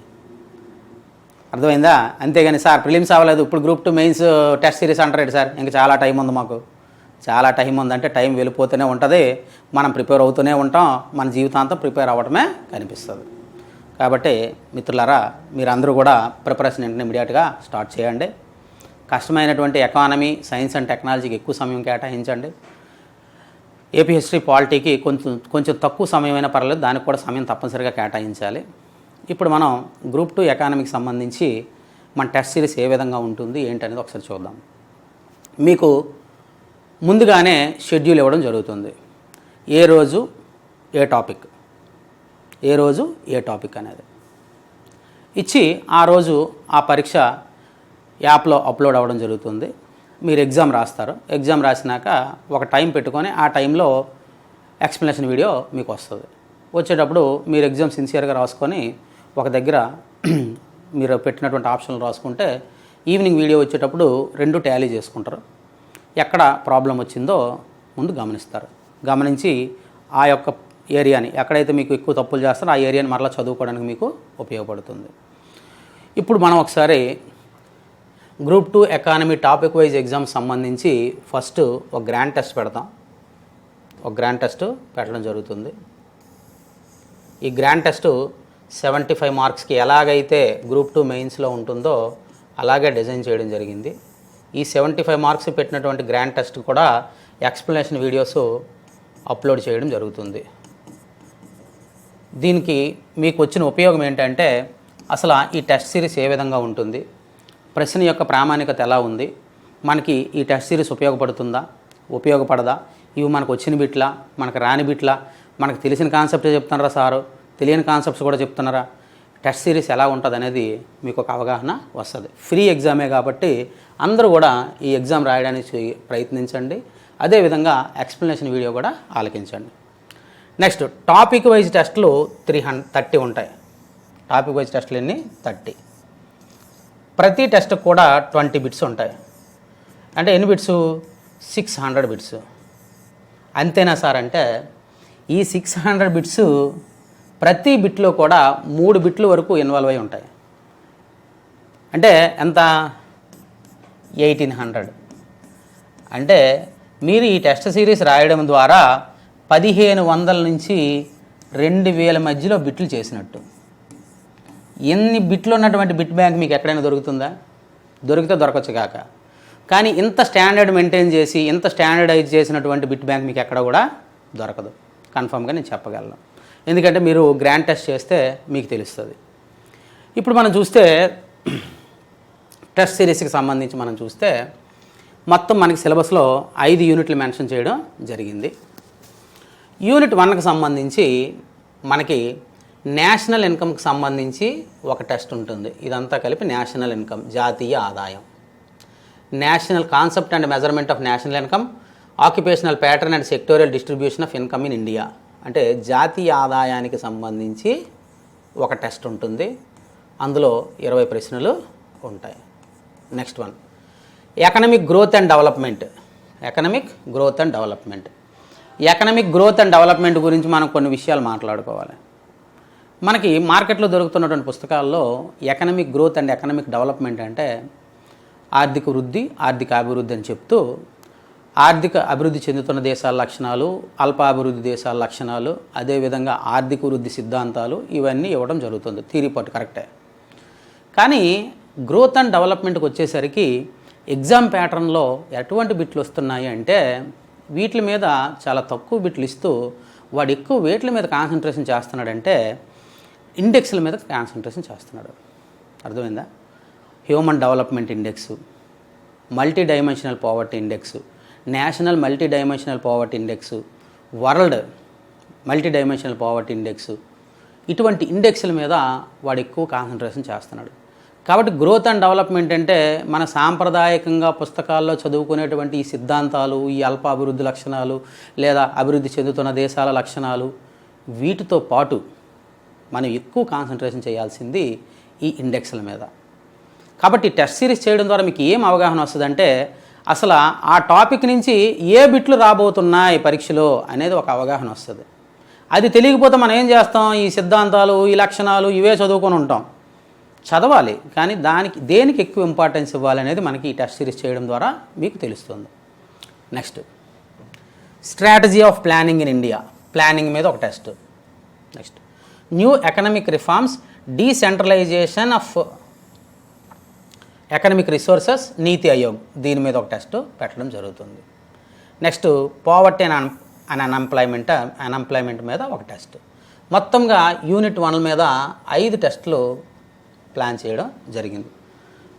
అర్థమైందా? అంతేగాని సార్ ప్రిలిమ్స్ అవ్వలేదు ఇప్పుడు గ్రూప్ 2 మెయిన్స్ టెస్ట్ సిరీస్ అంటారు సార్, ఇంకా చాలా టైం ఉంది మాకు. చాలా టైం ఉందంటే టైం వెళ్ళిపోతూనే ఉంటుంది, మనం ప్రిపేర్ అవుతూనే ఉంటాం, మన జీవితాంతం ప్రిపేర్ అవ్వడమే కనిపిస్తుంది. కాబట్టి మిత్రులారా, మీరందరూ కూడా ప్రిపరేషన్ ఇమీడియట్గా స్టార్ట్ చేయండి. కష్టమైనటువంటి ఎకానమీ, సైన్స్ అండ్ టెక్నాలజీకి ఎక్కువ సమయం కేటాయించండి. ఏపీ హిస్టరీ, పాలిటీకి కొంచెం తక్కువ సమయమైనా పర్లేదు, దానికి కూడా సమయం తప్పనిసరిగా కేటాయించాలి. ఇప్పుడు మనం గ్రూప్ 2 ఎకానమీకి సంబంధించి మన టెస్ట్ సిరీస్ ఏ విధంగా ఉంటుంది ఏంటనేది ఒకసారి చూద్దాం. మీకు ముందుగానే షెడ్యూల్ ఇవ్వడం జరుగుతుంది. ఏ రోజు ఏ టాపిక్, ఏ రోజు ఏ టాపిక్ అనేది ఇచ్చి ఆ రోజు ఆ పరీక్ష యాప్లో అప్లోడ్ అవ్వడం జరుగుతుంది. మీరు ఎగ్జామ్ రాస్తారు. ఎగ్జామ్ రాసినాక ఒక టైం పెట్టుకొని ఆ టైంలో ఎక్స్ప్లెనేషన్ వీడియో మీకు వస్తుంది. వచ్చేటప్పుడు మీరు ఎగ్జామ్ సిన్సియర్గా రాసుకొని ఒక దగ్గర మీరు పెట్టినటువంటి ఆప్షన్లు రాసుకుంటే ఈవినింగ్ వీడియో వచ్చేటప్పుడు రెండు టాలీ చేసుకుంటారు. ఎక్కడ ప్రాబ్లం వచ్చిందో ముందు గమనిస్తారు. గమనించి ఆ యొక్క ఏరియాని, ఎక్కడైతే మీకు ఎక్కువ తప్పులు చేస్తారో ఆ ఏరియాని మరలా చదువుకోవడానికి మీకు ఉపయోగపడుతుంది. ఇప్పుడు మనం ఒకసారి group 2 economy topic wise exam సంబంధించి ఫస్ట్ ఒక గ్రాండ్ టెస్ట్ పెడతాం. ఒక గ్రాండ్ టెస్ట్ పెట్టడం జరుగుతుంది. ఈ గ్రాండ్ టెస్ట్ 75 మార్క్స్కి ఎలాగైతే గ్రూప్ 2 మెయిన్స్లో ఉంటుందో అలాగే డిజైన్ చేయడం జరిగింది. ఈ 75 మార్క్స్ పెట్టినటువంటి గ్రాండ్ టెస్ట్ కూడా ఎక్స్ప్లెనేషన్ వీడియోస్ అప్లోడ్ చేయడం జరుగుతుంది. దీనికి మీకు వచ్చిన ఉపయోగం ఏంటంటే, అసలు ఈ టెస్ట్ సిరీస్ ఏ విధంగా ఉంటుంది, ప్రశ్న యొక్క ప్రామాణికత ఎలా ఉంది, మనకి ఈ టెస్ట్ సిరీస్ ఉపయోగపడుతుందా, ఉపయోగపడదా, ఇవి మనకు వచ్చిన బిట్లా, మనకు రాని బిట్లా, మనకు తెలిసిన కాన్సెప్టే చెప్తున్నారా సారు, తెలియని కాన్సెప్ట్స్ కూడా చెప్తున్నారా, టెస్ట్ సిరీస్ ఎలా ఉంటుంది అనేది మీకు ఒక అవగాహన వస్తుంది. ఫ్రీ ఎగ్జామే కాబట్టి అందరూ కూడా ఈ ఎగ్జామ్ రాయడానికి ప్రయత్నించండి. అదేవిధంగా ఎక్స్ప్లెనేషన్ వీడియో కూడా ఆలకించండి. నెక్స్ట్ టాపిక్ వైజ్ టెస్టులు 330 ఉంటాయి. టాపిక్ వైజ్ టెస్టులు ఎన్ని? 30. ప్రతి టెస్ట్కి కూడా 20 బిట్స్ ఉంటాయి. అంటే ఎన్ని బిట్స్? 600 బిట్స్. అంతేనా సార్ అంటే, ఈ 600 బిట్స్ ప్రతి బిట్లో కూడా 3 బిట్లు వరకు ఇన్వాల్వ్ అయి ఉంటాయి. అంటే ఎంత? 1800. అంటే మీరు ఈ టెస్ట్ సిరీస్ రాయడం ద్వారా 1500 నుంచి 2000 మధ్యలో బిట్లు చేసినట్టు. ఎన్ని బిట్లు ఉన్నటువంటి బిట్ బ్యాంక్ మీకు ఎక్కడైనా దొరుకుతుందా? దొరికితే దొరకచ్చు కాక, కానీ ఇంత స్టాండర్డ్ మెయింటైన్ చేసి ఇంత స్టాండర్డైజ్ చేసినటువంటి బిట్ బ్యాంక్ మీకు ఎక్కడ కూడా దొరకదు. కన్ఫామ్గా నేను చెప్పగలను. ఎందుకంటే మీరు గ్రాండ్ టెస్ట్ చేస్తే మీకు తెలుస్తుంది. ఇప్పుడు మనం చూస్తే టెస్ట్ సిరీస్కి సంబంధించి మనం చూస్తే మొత్తం మనకి సిలబస్లో 5 యూనిట్లు మెన్షన్ చేయడం జరిగింది. యూనిట్ 1కి సంబంధించి మనకి నేషనల్ ఇన్కమ్కి సంబంధించి ఒక టెస్ట్ ఉంటుంది. ఇదంతా కలిపి నేషనల్ ఇన్కమ్, జాతీయ ఆదాయం. National concept and measurement of national income, occupational pattern and sectorial distribution of income in India. అంటే జాతీయ ఆదాయానికి సంబంధించి ఒక టెస్ట్ ఉంటుంది. అందులో 20 ప్రశ్నలు ఉంటాయి. Next one economic growth and development. Economic growth and development. Economic growth and development గురించి మనం కొన్ని విషయాలు మాట్లాడుకోవాలి. మనకి మార్కెట్లో దొరుకుతున్నటువంటి పుస్తకాల్లో economic growth and economic development అంటే ఆర్థిక వృద్ధి, ఆర్థిక అభివృద్ధి అని చెప్తూ ఆర్థిక అభివృద్ధి చెందుతున్న దేశాల లక్షణాలు, అల్పాభివృద్ధి దేశాల లక్షణాలు, అదేవిధంగా ఆర్థిక వృద్ధి సిద్ధాంతాలు ఇవన్నీ ఇవ్వడం జరుగుతుంది. థియరీ పార్ట్ కరెక్టే. కానీ గ్రోత్ అండ్ డెవలప్మెంట్కి వచ్చేసరికి ఎగ్జామ్ ప్యాటర్న్లో ఎటువంటి బిట్లు వస్తున్నాయి అంటే, వీటి మీద చాలా తక్కువ బిట్లు ఇస్తూ వాడు ఎక్కువ వేట్ల మీద కాన్సన్ట్రేషన్ చేస్తున్నాడంటే ఇండెక్స్ల మీద కాన్సన్ట్రేషన్ చేస్తున్నాడు. అర్థమైందా? Human development index, multi dimensional poverty index, national multi dimensional poverty index, world multi dimensional poverty index, ఇటువంటి ఇండెక్స్ల మీద వాడు ఎక్కువ కాన్సన్ట్రేషన్ చేస్తున్నాడు. కాబట్టి గ్రోత్ అండ్ డెవలప్మెంట్ అంటే మన సాంప్రదాయకంగా పుస్తకాల్లో చదువుకునేటువంటి ఈ సిద్ధాంతాలు, ఈ అల్ప అభివృద్ధి లక్షణాలు లేదా అభివృద్ధి చెందుతున్న దేశాల లక్షణాలు, వీటితో పాటు మనం ఎక్కువ కాన్సన్ట్రేషన్ చేయాల్సింది ఈ ఇండెక్స్ల మీద. కాబట్టి టెస్ట్ సిరీస్ చేయడం ద్వారా మీకు ఏం అవగాహన వస్తుందంటే, అసలు ఆ టాపిక్ నుంచి ఏ బిట్లు రాబోతున్నాయి పరీక్షలో అనేది ఒక అవగాహన వస్తుంది. అది తెలియకపోతే మనం ఏం చేస్తాం? ఈ సిద్ధాంతాలు, ఈ లక్షణాలు ఇవే చదువుకొని ఉంటాం. చదవాలి, కానీ దేనికి ఎక్కువ ఇంపార్టెన్స్ ఇవ్వాలనేది మనకి ఈ టెస్ట్ సిరీస్ చేయడం ద్వారా మీకు తెలుస్తుంది. Next, strategy of planning in India, planning మీద ఒక test. Next, new economic reforms, decentralisation of economic resources, నీతి ఆయోగ్, దీని మీద ఒక టెస్ట్ పెట్టడం జరుగుతుంది. నెక్స్ట్, పావర్టీ అండ్ అన్ఎంప్లాయ్మెంట్ మీద ఒక టెస్ట్. మొత్తంగా యూనిట్ 1 మీద 5 టెస్టులు ప్లాన్ చేయడం జరిగింది.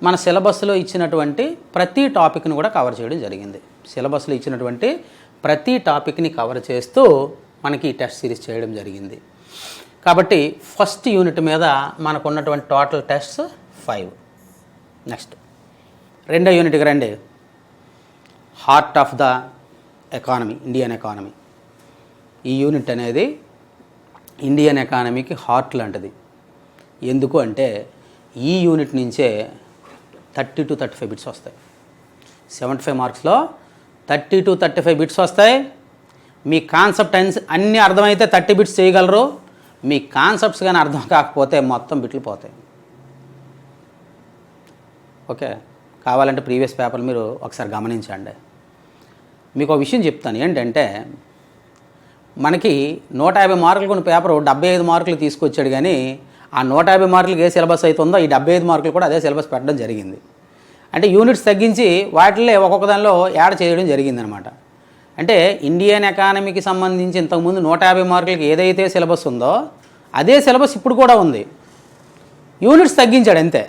మన సిలబస్లో ఇచ్చినటువంటి ప్రతి టాపిక్ని కూడా కవర్ చేయడం జరిగింది. సిలబస్లో ఇచ్చినటువంటి ప్రతి టాపిక్ని కవర్ చేస్తూ మనకి ఈ టెస్ట్ సిరీస్ చేయడం జరిగింది. కాబట్టి ఫస్ట్ యూనిట్ మీద మనకు ఉన్నటువంటి టోటల్ టెస్ట్స్ 5. నెక్స్ట్, రెండో యూనిట్కి రండి. Heart of the economy, Indian economy. ఈ యూనిట్ అనేది ఇండియన్ ఎకానమీకి హార్ట్ లాంటిది. ఎందుకు అంటే ఈ యూనిట్ నుంచే 30 to 35 బిట్స్ వస్తాయి. 75 మార్క్స్లో 30 to 35 బిట్స్ వస్తాయి. మీ కాన్సెప్ట్ అన్నీ అర్థమైతే 30 బిట్స్ చేయగలరు. మీ కాన్సెప్ట్స్ కానీ అర్థం కాకపోతే మొత్తం బిట్లు పోతాయి. ఓకే, కావాలంటే ప్రీవియస్ పేపర్లు మీరు ఒకసారి గమనించండి. మీకు ఒక విషయం చెప్తాను. ఏంటంటే మనకి 150 మార్కులు కొన్ని పేపరు 75 మార్కులు తీసుకొచ్చాడు, కానీ ఆ 150 మార్కులకి ఏ సిలబస్ అవుతుందో ఈ 75 మార్కులు కూడా అదే సిలబస్ పెట్టడం జరిగింది. అంటే యూనిట్స్ తగ్గించి వాటిల్లో ఒక్కొక్క దానిలో యాడ్ చేయడం జరిగిందనమాట. అంటే ఇండియన్ ఎకానమీకి సంబంధించి ఇంతకుముందు 150 మార్కులకి ఏదైతే సిలబస్ ఉందో అదే సిలబస్ ఇప్పుడు కూడా ఉంది, యూనిట్స్ తగ్గించాడు అంతే.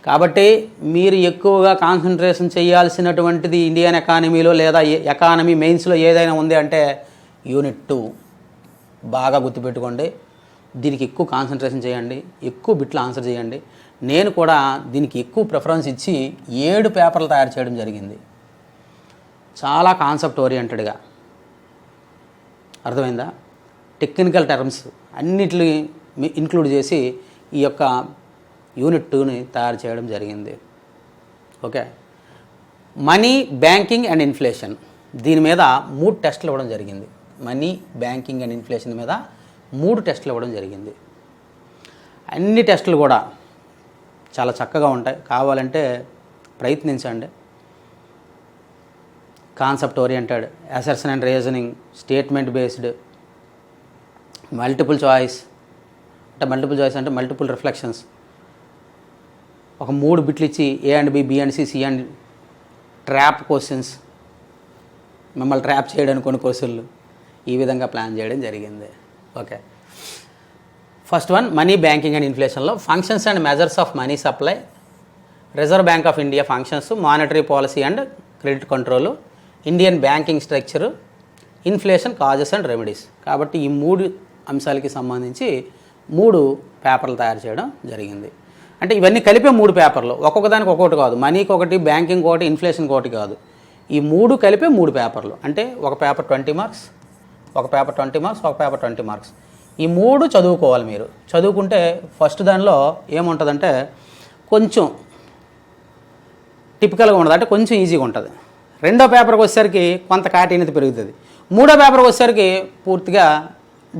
కాబట్టి మీరు ఎక్కువగా కాన్సన్ట్రేషన్ చేయాల్సినటువంటిది ఇండియన్ ఎకానమీలో లేదా ఎకానమీ మెయిన్స్లో ఏదైనా ఉంది అంటే యూనిట్ 2 బాగా గుర్తుపెట్టుకోండి. దీనికి ఎక్కువ కాన్సన్ట్రేషన్ చేయండి, ఎక్కువ బిట్లు ఆన్సర్ చేయండి. నేను కూడా దీనికి ఎక్కువ ప్రిఫరెన్స్ ఇచ్చి 7 పేపర్లు తయారు చేయడం జరిగింది. చాలా కాన్సెప్ట్ ఓరియంటెడ్గా, అర్థమైందా? టెక్నికల్ టర్మ్స్ అన్నిటిని ఇంక్లూడ్ చేసి ఈ యొక్క యూనిట్ 2ని తయారు చేయడం జరిగింది. Okay, money, banking and inflation, దీని మీద 3 టెస్టులు ఇవ్వడం జరిగింది. మనీ, బ్యాంకింగ్ అండ్ ఇన్ఫ్లేషన్ మీద 3 టెస్టులు ఇవ్వడం జరిగింది. అన్ని టెస్టులు కూడా చాలా చక్కగా ఉంటాయి, కావాలంటే ప్రయత్నించండి. Concept oriented, assertion and reasoning, statement based, multiple choice అంటే మల్టిపుల్ రిఫ్లెక్షన్స్. ఒక 3 బిట్లు ఇచ్చి A and B, B and C, C and trap questions, మిమ్మల్ని ట్రాప్ చేయడానికి కొన్ని క్వశ్చన్లు, ఈ విధంగా ప్లాన్ చేయడం జరిగింది. Okay, first one money, banking and ఇన్ఫ్లేషన్లో functions and measures of money supply, reserve bank of India functions, monetary policy and credit control, Indian banking structure, inflation causes and remedies. కాబట్టి ఈ 3 అంశాలకి సంబంధించి 3 పేపర్లు తయారు చేయడం జరిగింది. అంటే ఇవన్నీ కలిపే 3 పేపర్లు, ఒక్కొక్క దానికి ఒక్కొక్కటి కాదు. మనీకి ఒకటి, బ్యాంకింగ్ ఒకటి, ఇన్ఫ్లేషన్కి ఒకటి కాదు. ఈ 3 కలిపే 3 పేపర్లు. అంటే ఒక పేపర్ 20 మార్క్స్, ఒక పేపర్ 20 మార్క్స్, ఒక పేపర్ 20 మార్క్స్. ఈ 3 చదువుకోవాలి మీరు. చదువుకుంటే ఫస్ట్ దానిలో ఏముంటుందంటే కొంచెం టిపికల్గా ఉండదు, అంటే కొంచెం ఈజీగా ఉంటుంది. రెండో పేపర్కి వచ్చేసరికి కొంత కాఠిన్యత పెరుగుతుంది. మూడో పేపర్కి వచ్చేసరికి పూర్తిగా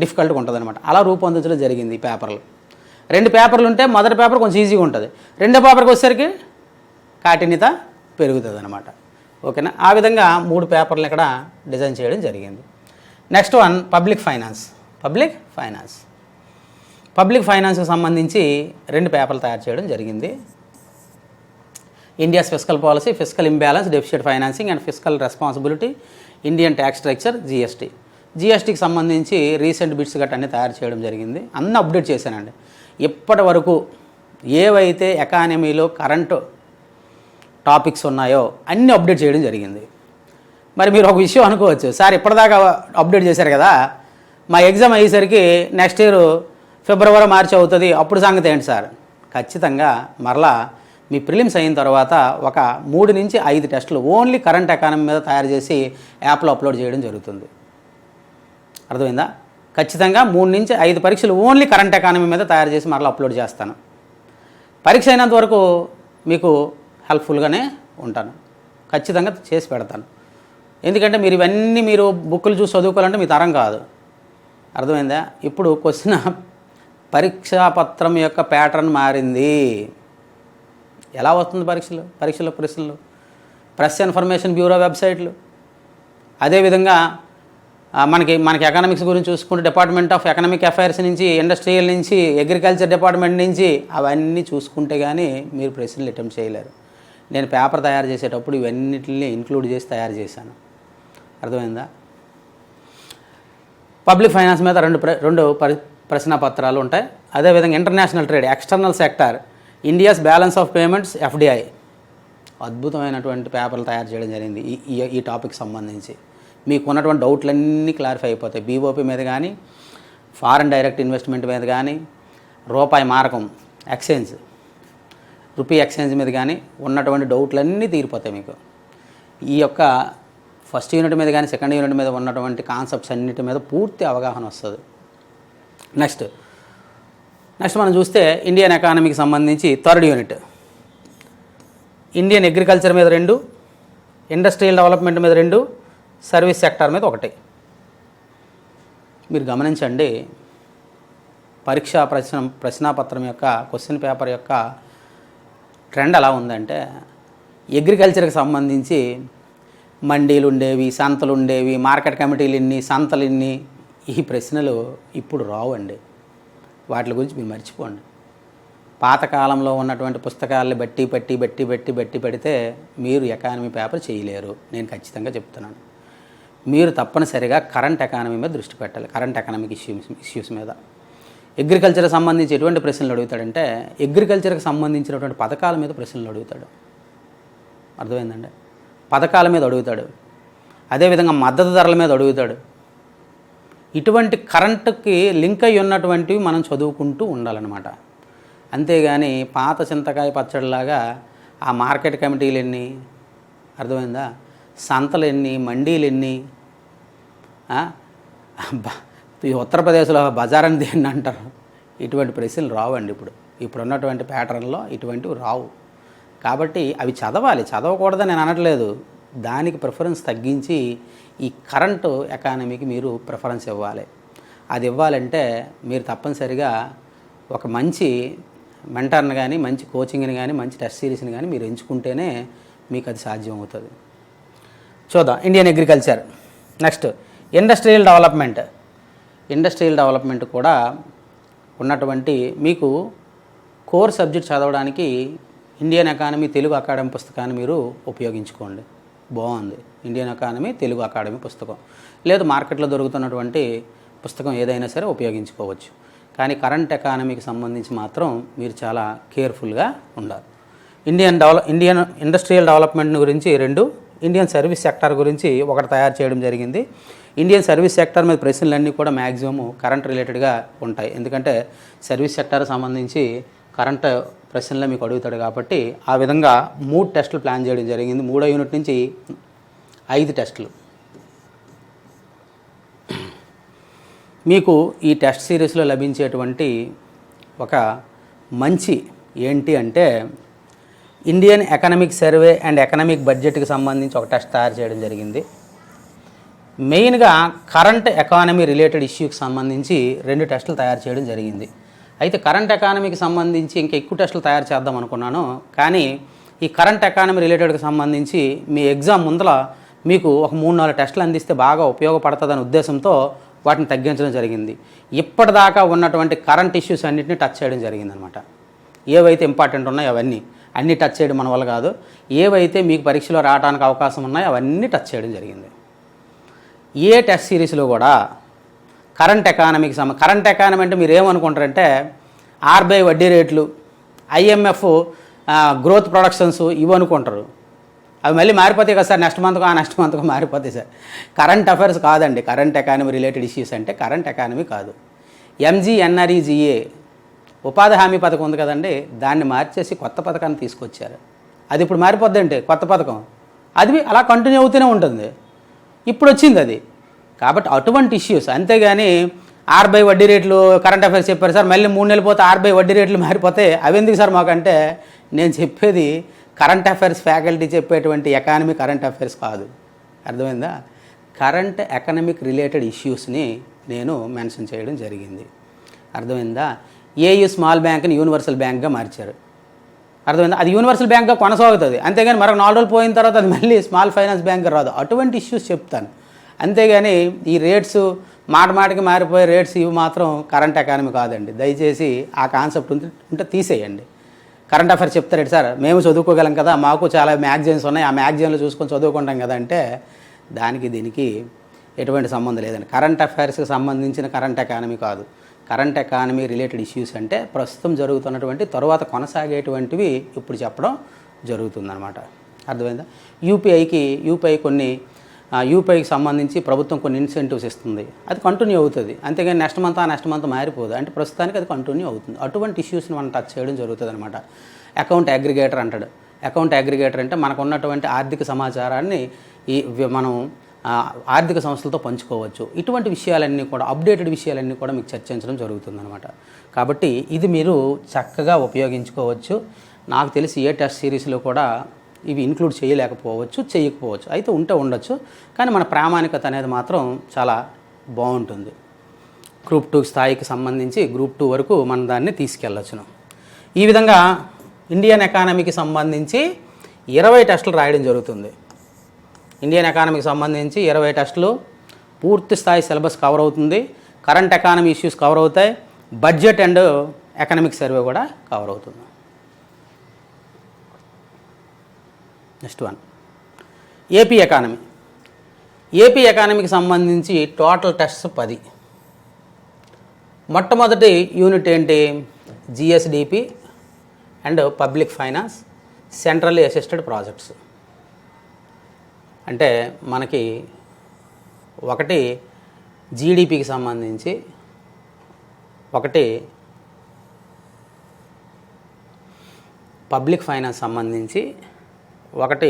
డిఫికల్ట్గా ఉంటుంది అనమాట. అలా రూపొందించడం జరిగింది ఈ పేపర్లు. 2 పేపర్లు ఉంటే మొదటి పేపర్ కొంచెం ఈజీగా ఉంటుంది, రెండో పేపర్కి వచ్చేసరికి కాఠిన్యత పెరుగుతుంది అనమాట. ఓకేనా? ఆ విధంగా 3 పేపర్లు ఇక్కడ డిజైన్ చేయడం జరిగింది. Next one public finance. Public ఫైనాన్స్కి సంబంధించి 2 పేపర్లు తయారు చేయడం జరిగింది. India's fiscal policy, fiscal imbalance, deficit financing and fiscal responsibility, Indian tax structure, జిఎస్టీకి సంబంధించి రీసెంట్ బిట్స్ గట్రా అన్నీ తయారు చేయడం జరిగింది. అన్నీ అప్డేట్ చేశానండి. ఇప్పటి వరకు ఏవైతే ఎకానమీలో కరెంటు టాపిక్స్ ఉన్నాయో అన్నీ అప్డేట్ చేయడం జరిగింది. మరి మీరు ఒక విషయం అనుకోవచ్చు, సార్ ఇప్పటిదాకా అప్డేట్ చేశారు కదా, మా ఎగ్జామ్ అయ్యేసరికి నెక్స్ట్ ఇయర్ ఫిబ్రవరి, మార్చి అవుతుంది, అప్పుడు సంగతి ఏంటి సార్? ఖచ్చితంగా మరలా మీ ప్రిలిమ్స్ అయిన తర్వాత ఒక 3 నుంచి 5 టెస్టులు ఓన్లీ కరెంట్ ఎకానమీ మీద తయారు చేసి యాప్లో అప్లోడ్ చేయడం జరుగుతుంది. అర్థమైందా? ఖచ్చితంగా 3 నుంచి 5 పరీక్షలు ఓన్లీ కరెంట్ ఎకానమీ మీద తయారు చేసి మరలా అప్లోడ్ చేస్తాను. పరీక్ష అయినంత వరకు మీకు హెల్ప్ఫుల్గానే ఉంటాను, ఖచ్చితంగా చేసి పెడతాను. ఎందుకంటే మీరు ఇవన్నీ మీరు బుక్కులు చూసి చదువుకోవాలంటే మీ తరం కాదు. అర్థమైందా? ఇప్పుడు క్వశ్చన్ పరీక్షాపత్రం యొక్క ప్యాటర్న్ మారింది. ఎలా వస్తుంది ప్రశ్నలు ప్రెస్ ఇన్ఫర్మేషన్ బ్యూరో వెబ్సైట్లు. అదేవిధంగా మనకి ఎకనామిక్స్ గురించి చూసుకుంటే డిపార్ట్మెంట్ ఆఫ్ ఎకనామిక్ అఫైర్స్ నుంచి, ఇండస్ట్రియల్ నుంచి, అగ్రికల్చర్ డిపార్ట్మెంట్ నుంచి అవన్నీ చూసుకుంటే కానీ మీరు ప్రశ్నలు అటెంప్ట్ చేయలేరు. నేను పేపర్ తయారు చేసేటప్పుడు ఇవన్నిటిని ఇంక్లూడ్ చేసి తయారు చేశాను. అర్థమైందా? పబ్లిక్ ఫైనాన్స్ మీద రెండు ప్రశ్నపత్రాలు ఉంటాయి. అదేవిధంగా international trade, external sector, India's balance of payments, FDI, అద్భుతమైనటువంటి పేపర్లు తయారు చేయడం జరిగింది ఈ టాపిక్ సంబంధించి. మీకు ఉన్నటువంటి డౌట్లన్నీ క్లారిఫై అయిపోతాయి. బీఓపీ మీద కానీ, ఫారెన్ డైరెక్ట్ ఇన్వెస్ట్మెంట్ మీద కానీ, రూపాయి మారకం ఎక్స్చేంజ్, రూపీ ఎక్స్చేంజ్ మీద కానీ ఉన్నటువంటి డౌట్లన్నీ తీరిపోతాయి మీకు. ఈ యొక్క ఫస్ట్ యూనిట్ మీద కానీ, సెకండ్ యూనిట్ మీద ఉన్నటువంటి కాన్సెప్ట్స్ అన్నిటి మీద పూర్తి అవగాహన వస్తుంది. నెక్స్ట్ మనం చూస్తే ఇండియన్ ఎకానమీకి సంబంధించి థర్డ్ యూనిట్, ఇండియన్ అగ్రికల్చర్ మీద 2, ఇండస్ట్రియల్ డెవలప్మెంట్ మీద 2, సర్వీస్ సెక్టార్ మీద 1. మీరు గమనించండి, ప్రశ్నాపత్రం యొక్క క్వశ్చన్ పేపర్ యొక్క ట్రెండ్ ఎలా ఉందంటే, అగ్రికల్చర్కి సంబంధించి మండీలు ఉండేవి, సంతలు ఉండేవి, మార్కెట్ కమిటీలు ఇన్ని, సంతలు ఇన్ని, ఈ ప్రశ్నలు ఇప్పుడు రావండి. వాటి గురించి మీరు మర్చిపోండి. పాతకాలంలో ఉన్నటువంటి పుస్తకాలని బట్టి పెడితే మీరు ఎకానమీ పేపర్ చేయలేరు. నేను ఖచ్చితంగా చెప్తున్నాను. మీరు తప్పనిసరిగా కరెంట్ ఎకానమీ మీద దృష్టి పెట్టాలి. కరెంట్ ఎకనామిక్ ఇష్యూస్ మీద. అగ్రికల్చర్కి సంబంధించి ఎటువంటి ప్రశ్నలు అడుగుతాడంటే, అగ్రికల్చర్కి సంబంధించినటువంటి పథకాల మీద ప్రశ్నలు అడుగుతాడు. అర్థమైందండి? పథకాల మీద అడుగుతాడు. అదేవిధంగా మద్దతు ధరల మీద అడుగుతాడు. ఇటువంటి కరెంటుకి లింక్ అయి ఉన్నటువంటివి మనం చదువుకుంటూ ఉండాలన్నమాట. అంతేగాని పాత చింతకాయ పచ్చడిలాగా ఆ మార్కెట్ కమిటీలు ఎన్ని, అర్థమైందా, సంతలు ఎన్ని, మండీలు ఎన్ని, ఉత్తరప్రదేశ్లో బజార్ అని దేన్ని అంటారు, ఇటువంటి ప్రశ్నలు రావండి. ఇప్పుడున్నటువంటి ప్యాటర్న్లో ఇటువంటివి రావు. కాబట్టి అవి చదవకూడదని నేను అనట్లేదు. దానికి ప్రిఫరెన్స్ తగ్గించి ఈ కరెంటు ఎకానమీకి మీరు ప్రిఫరెన్స్ ఇవ్వాలి. అది ఇవ్వాలంటే మీరు తప్పనిసరిగా ఒక మంచి మెంటర్ని కానీ, మంచి కోచింగ్ని కానీ, మంచి టెస్ట్ సిరీస్ని కానీ మీరు ఎంచుకుంటేనే మీకు అది సాధ్యం అవుతుంది. చూద్దాం Indian agriculture. Next industrial development కూడా ఉన్నటువంటి మీకు కోర్ సబ్జెక్ట్ చదవడానికి ఇండియన్ ఎకానమీ తెలుగు అకాడమీ పుస్తకాన్ని మీరు ఉపయోగించుకోండి. బాగుంది. ఇండియన్ ఎకానమీ తెలుగు అకాడమీ పుస్తకం. లేదు మార్కెట్లో దొరుకుతున్నటువంటి పుస్తకం ఏదైనా సరే ఉపయోగించుకోవచ్చు. కానీ కరెంట్ ఎకానమీకి సంబంధించి మాత్రం మీరు చాలా కేర్ఫుల్గా ఉండాలి. ఇండియన్ ఇండస్ట్రియల్ డెవలప్మెంట్ గురించి 2, ఇండియన్ సర్వీస్ సెక్టార్ గురించి 1 తయారు చేయడం జరిగింది. ఇండియన్ సర్వీస్ సెక్టార్ మీద ప్రశ్నలన్నీ కూడా మ్యాక్సిమం కరెంట్ రిలేటెడ్గా ఉంటాయి. ఎందుకంటే సర్వీస్ సెక్టార్కి సంబంధించి కరెంట్ ప్రశ్నలే మీకు అడుగుతాడు కాబట్టి ఆ విధంగా 3 టెస్టులు ప్లాన్ చేయడం జరిగింది. 3వ యూనిట్ నుంచి 5 టెస్టులు. మీకు ఈ టెస్ట్ సిరీస్లో లభించేటువంటి ఒక మంచి ఏంటి అంటే, Indian economic survey and economic బడ్జెట్కి సంబంధించి ఒక టెస్ట్ తయారు చేయడం జరిగింది. మెయిన్గా కరెంట్ ఎకానమీ రిలేటెడ్ ఇష్యూకి సంబంధించి 2 టెస్టులు తయారు చేయడం జరిగింది. అయితే కరెంట్ ఎకానమీకి సంబంధించి ఇంకా ఎక్కువ టెస్టులు తయారు చేద్దాం అనుకున్నాను. కానీ ఈ కరెంట్ ఎకానమీ రిలేటెడ్కి సంబంధించి మీ ఎగ్జామ్ ముందర మీకు ఒక 3-4 టెస్టులు అందిస్తే బాగా ఉపయోగపడుతుందనే ఉద్దేశంతో వాటిని తగ్గించడం జరిగింది. ఇప్పటిదాకా ఉన్నటువంటి కరెంట్ ఇష్యూస్ అన్నింటినీ టచ్ చేయడం జరిగిందనమాట. ఏవైతే ఇంపార్టెంట్ ఉన్నాయో అన్నీ టచ్ చేయడం మన వల్ల కాదు. ఏవైతే మీకు పరీక్షలో రావడానికి అవకాశం ఉన్నాయో అవన్నీ టచ్ చేయడం జరిగింది. ఏ టెస్ట్ సిరీస్లో కూడా కరెంట్ ఎకానమీ అంటే మీరు ఏమనుకుంటారంటే ఆర్బీఐ వడ్డీ రేట్లు, ఐఎంఎఫ్ గ్రోత్ ప్రొడక్షన్స్ ఇవి అనుకుంటారు. అవి మళ్ళీ మారిపోతాయి కదా సార్, నెక్స్ట్ మంత్కు మారిపోతాయి సార్. కరెంట్ అఫైర్స్ కాదండి. కరెంట్ ఎకానమీ రిలేటెడ్ ఇష్యూస్ అంటే కరెంట్ ఎకానమీ కాదు. ఎంజీఎన్ఆర్ఈజీఏ ఉపాధి హామీ పథకం ఉంది కదండి, దాన్ని మార్చేసి కొత్త పథకాన్ని తీసుకొచ్చారు. అది ఇప్పుడు మారిపోద్దండి కొత్త పథకం. అది అలా కంటిన్యూ అవుతూనే ఉంటుంది. ఇప్పుడు వచ్చింది అది. కాబట్టి అటువంటి ఇష్యూస్, అంతేగాని ఆర్బీఐ వడ్డీ రేట్లు కరెంట్ అఫైర్స్ చెప్పారు సార్, మళ్ళీ 3 నెలలు పోతే ఆర్బీఐ వడ్డీ రేట్లు మారిపోతాయి, అవి ఎందుకు సార్ మాకంటే, నేను చెప్పేది కరెంట్ అఫైర్స్ ఫ్యాకల్టీ చెప్పేటువంటి ఎకానమీ కరెంట్ అఫైర్స్ కాదు. అర్థమైందా? కరెంట్ ఎకనామిక్ రిలేటెడ్ ఇష్యూస్ని నేను మెన్షన్ చేయడం జరిగింది. అర్థమైందా? ఏయూ స్మాల్ బ్యాంక్ని యూనివర్సల్ బ్యాంక్గా మార్చారు. అర్థమైంది? అది యూనివర్సల్ బ్యాంక్గా కొనసాగుతుంది, అంతేగాని మరొక 4 రోజులు పోయిన తర్వాత అది మళ్ళీ స్మాల్ ఫైనాన్స్ బ్యాంక్ రాదు. అటువంటి ఇష్యూస్ చెప్తాను, అంతేగాని ఈ రేట్స్ మాటికి మారిపోయే రేట్స్ ఇవి మాత్రం కరెంట్ ఎకానమీ కాదండి. దయచేసి ఆ కాన్సెప్ట్ ఉంటే తీసేయండి. కరెంట్ అఫైర్స్ చెప్తారేంటి సార్, మేము చదువుకోగలం కదా, మాకు చాలా మ్యాగజైన్స్ ఉన్నాయి, ఆ మ్యాగజైన్లు చూసుకొని చదువుకుంటాం కదా అంటే దానికి దీనికి ఎటువంటి సంబంధం లేదండి. కరెంట్ అఫైర్స్కి సంబంధించిన కరెంట్ ఎకానమీ కాదు. కరెంట్ ఎకానమీ రిలేటెడ్ ఇష్యూస్ అంటే ప్రస్తుతం జరుగుతున్నటువంటి తర్వాత కొనసాగేటువంటివి ఇప్పుడు చెప్పడం జరుగుతుందన్నమాట. అర్థమైందా? యూపీఐకి కొన్ని యూపీఐకి సంబంధించి ప్రభుత్వం కొన్ని ఇన్సెంటివ్స్ ఇస్తుంది, అది కంటిన్యూ అవుతుంది, అంతేగాని నెక్స్ట్ మంత్ మారిపోదు. అంటే ప్రస్తుతానికి అది కంటిన్యూ అవుతుంది. అటువంటి ఇష్యూస్ని మనం టచ్ చేయడం జరుగుతుంది అనమాట. అకౌంట్ అగ్రిగేటర్ అంటాడు. అకౌంట్ అగ్రిగేటర్ అంటే మనకు ఉన్నటువంటి ఆర్థిక సమాచారాన్ని మనం ఆర్థిక సంస్థలతో పంచుకోవచ్చు. ఇటువంటి విషయాలన్నీ కూడా అప్డేటెడ్ విషయాలన్నీ కూడా మీకు చర్చించడం జరుగుతుందన్నమాట. కాబట్టి ఇది మీరు చక్కగా ఉపయోగించుకోవచ్చు. నాకు తెలిసి ఏ టెస్ట్ సిరీస్లో కూడా ఇవి ఇంక్లూడ్ చేయకపోవచ్చు, అయితే ఉంటే ఉండొచ్చు, కానీ మన ప్రామాణికత అనేది మాత్రం చాలా బాగుంటుంది. గ్రూప్ 2 స్థాయికి సంబంధించి గ్రూప్ 2 వరకు మనం దాన్ని తీసుకెళ్ళొచ్చును. ఈ విధంగా ఇండియన్ ఎకానమీకి సంబంధించి 20 టెస్టులు రాయడం జరుగుతుంది. ఇండియన్ ఎకానమీకి సంబంధించి 20 టెస్టులు, పూర్తి స్థాయి సిలబస్ కవర్ అవుతుంది. కరెంట్ ఎకానమీ ఇష్యూస్ కవర్ అవుతాయి, బడ్జెట్ అండ్ ఎకనామిక్ సర్వే కూడా కవర్ అవుతుంది. Next one AP economy. AP ఎకానమీకి సంబంధించి టోటల్ టెస్ట్స్ 10. మొట్టమొదటి యూనిట్ ఏంటి? GSDP and public finance, centrally assisted projects. అంటే మనకి ఒకటి జీడిపికి సంబంధించి, ఒకటి పబ్లిక్ ఫైనాన్స్ సంబంధించి, ఒకటి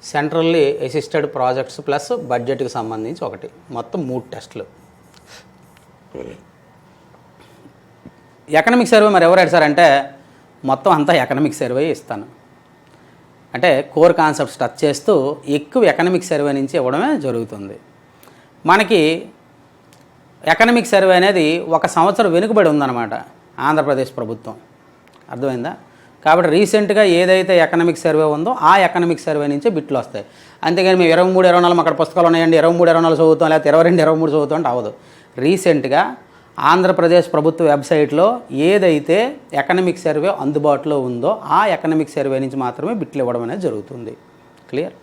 సెంట్రల్లీ అసిస్టెడ్ ప్రాజెక్ట్స్ ప్లస్ బడ్జెట్కి సంబంధించి ఒకటి, మొత్తం 3 టెస్టులు. ఎకనామిక్ సర్వే మరి ఎవరు అడిగారంటే మొత్తం అంతా ఎకనామిక్ సర్వే ఇస్తాను. అంటే కోర్ కాన్సెప్ట్స్ టచ్ చేస్తూ ఎక్కువ ఎకనామిక్ సర్వే నుంచి ఇవ్వడమే జరుగుతుంది. మనకి ఎకనామిక్ సర్వే అనేది 1 సంవత్సరం వెనుకబడి ఉందన్నమాట ఆంధ్రప్రదేశ్ ప్రభుత్వం. అర్థమైందా? కాబట్టి రీసెంట్గా ఏదైతే ఎకనామిక్ సర్వే ఉందో ఆ ఎకనామిక్ సర్వే నుంచే బిట్లు వస్తాయి. అంతేగాని మేము 23-24 అక్కడ పుస్తకాలు ఉన్నాయండి 23-24 చదువుతాం, లేకపోతే 22-23 చదువుతాం అంటే అవ్వదు. రీసెంట్గా ఆంధ్రప్రదేశ్ ప్రభుత్వ వెబ్సైట్లో ఏదైతే ఎకనామిక్ సర్వే అందుబాటులో ఉందో ఆ ఎకనామిక్ సర్వే నుంచి మాత్రమే బిట్లు ఇవ్వడం అనేది జరుగుతుంది. క్లియర్?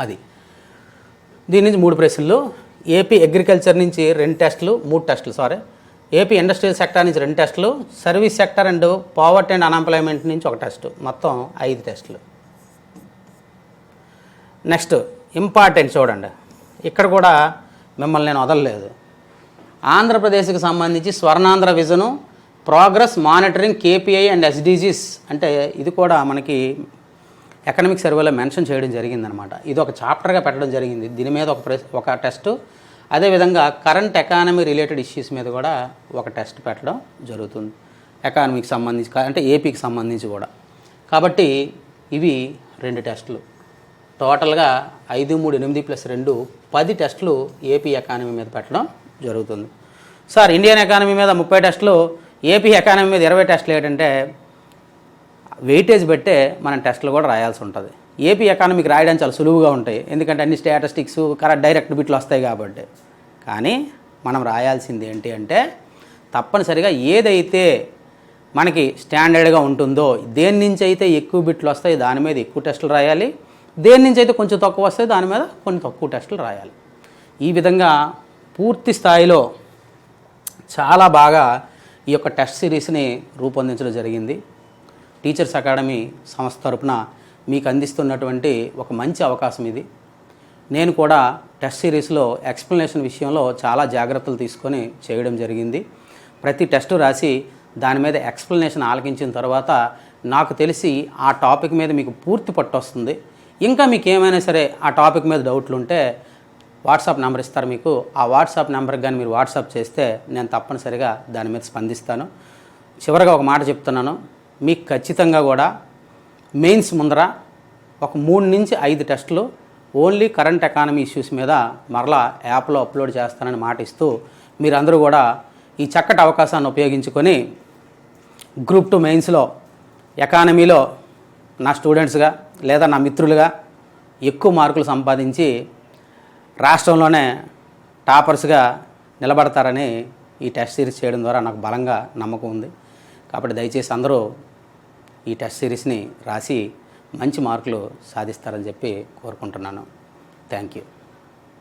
అది దీని నుంచి 3 ప్రశ్నలు. ఏపీ అగ్రికల్చర్ నుంచి 2 టెస్టులు, 3 టెస్టులు ఏపీ ఇండస్ట్రియల్ సెక్టర్ నుంచి 2 టెస్టులు, service sector and poverty and unemployment నుంచి 1 టెస్టు, మొత్తం 5 టెస్టులు. నెక్స్ట్ ఇంపార్టెంట్ చూడండి, ఇక్కడ కూడా మిమ్మల్ని నేను వదలలేదు. ఆంధ్రప్రదేశ్కి సంబంధించి Swarnandhra vision, progress monitoring, KPI and SDGs అంటే ఇది కూడా మనకి ఎకనామిక్ సర్వేలో మెన్షన్ చేయడం జరిగిందనమాట. ఇది ఒక చాప్టర్గా పెట్టడం జరిగింది. దీని మీద ఒక టెస్టు, అదేవిధంగా కరెంట్ ఎకానమీ రిలేటెడ్ ఇష్యూస్ మీద కూడా ఒక టెస్ట్ పెట్టడం జరుగుతుంది ఎకానమీకి సంబంధించి, అంటే ఏపీకి సంబంధించి కూడా. కాబట్టి ఇవి 2 టెస్టులు. టోటల్గా 5, 3, 8 + 2 10 టెస్టులు ఏపీ ఎకానమీ మీద పెట్టడం జరుగుతుంది. సార్ ఇండియన్ ఎకానమీ మీద 30 టెస్టులు, ఏపీ ఎకానమీ మీద 20 టెస్టులు ఏంటంటే వెయిటేజ్ పెట్టే మనం టెస్టులు కూడా రాయాల్సి ఉంటుంది. ఏపీ ఎకానమీకి రాయడానికి చాలా సులువుగా ఉంటాయి, ఎందుకంటే అన్ని స్టాటిస్టిక్స్ డైరెక్ట్ బిట్లు వస్తాయి కాబట్టి. కానీ మనం రాయాల్సింది ఏంటి అంటే తప్పనిసరిగా ఏదైతే మనకి స్టాండర్డ్గా ఉంటుందో, దేని నుంచి అయితే ఎక్కువ బిట్లు వస్తాయి దాని మీద ఎక్కువ టెస్టులు రాయాలి, దేని నుంచి అయితే కొంచెం తక్కువ వస్తాయి దాని మీద కొన్ని తక్కువ టెస్టులు రాయాలి. ఈ విధంగా పూర్తి స్థాయిలో చాలా బాగా ఈ యొక్క టెస్ట్ సిరీస్ని రూపొందించడం జరిగింది. టీచర్స్ అకాడమీ సంస్థ తరపున మీకు అందిస్తున్నటువంటి ఒక మంచి అవకాశం ఇది. నేను కూడా టెస్ట్ సిరీస్లో ఎక్స్ప్లెనేషన్ విషయంలో చాలా జాగ్రత్తలు తీసుకొని చేయడం జరిగింది. ప్రతి టెస్టు రాసి దాని మీద ఎక్స్ప్లెనేషన్ ఆలకించిన తర్వాత నాకు తెలిసి ఆ టాపిక్ మీద మీకు పూర్తి పట్టు వస్తుంది. ఇంకా మీకు ఏమైనా సరే ఆ టాపిక్ మీద డౌట్లు ఉంటే వాట్సాప్ నెంబర్ ఇస్తారు మీకు. ఆ వాట్సాప్ నెంబర్కి కానీ మీరు వాట్సాప్ చేస్తే నేను తప్పనిసరిగా దాని మీద స్పందిస్తాను. చివరిగా ఒక మాట చెప్తున్నాను, మీకు ఖచ్చితంగా కూడా మెయిన్స్ ముందర ఒక 3 నుంచి 5 టెస్టులు ఓన్లీ కరెంట్ ఎకానమీ ఇష్యూస్ మీద మరలా యాప్లో అప్లోడ్ చేస్తానని మాట ఇస్తూ, మీరందరూ కూడా ఈ చక్కటి అవకాశాన్ని ఉపయోగించుకొని గ్రూప్ 2 మెయిన్స్లో ఎకానమీలో నా స్టూడెంట్స్గా లేదా నా మిత్రులుగా ఎక్కువ మార్కులు సంపాదించి రాష్ట్రంలోనే టాపర్స్గా నిలబడతారని ఈ టెస్ట్ సిరీస్ చేయడం ద్వారా నాకు బలంగా నమ్మకం ఉంది. కాబట్టి దయచేసి అందరూ ఈ టెస్ట్ సిరీస్ని రాసి మంచి మార్కులు సాధిస్తారని చెప్పి కోరుకుంటున్నాను. Thank you.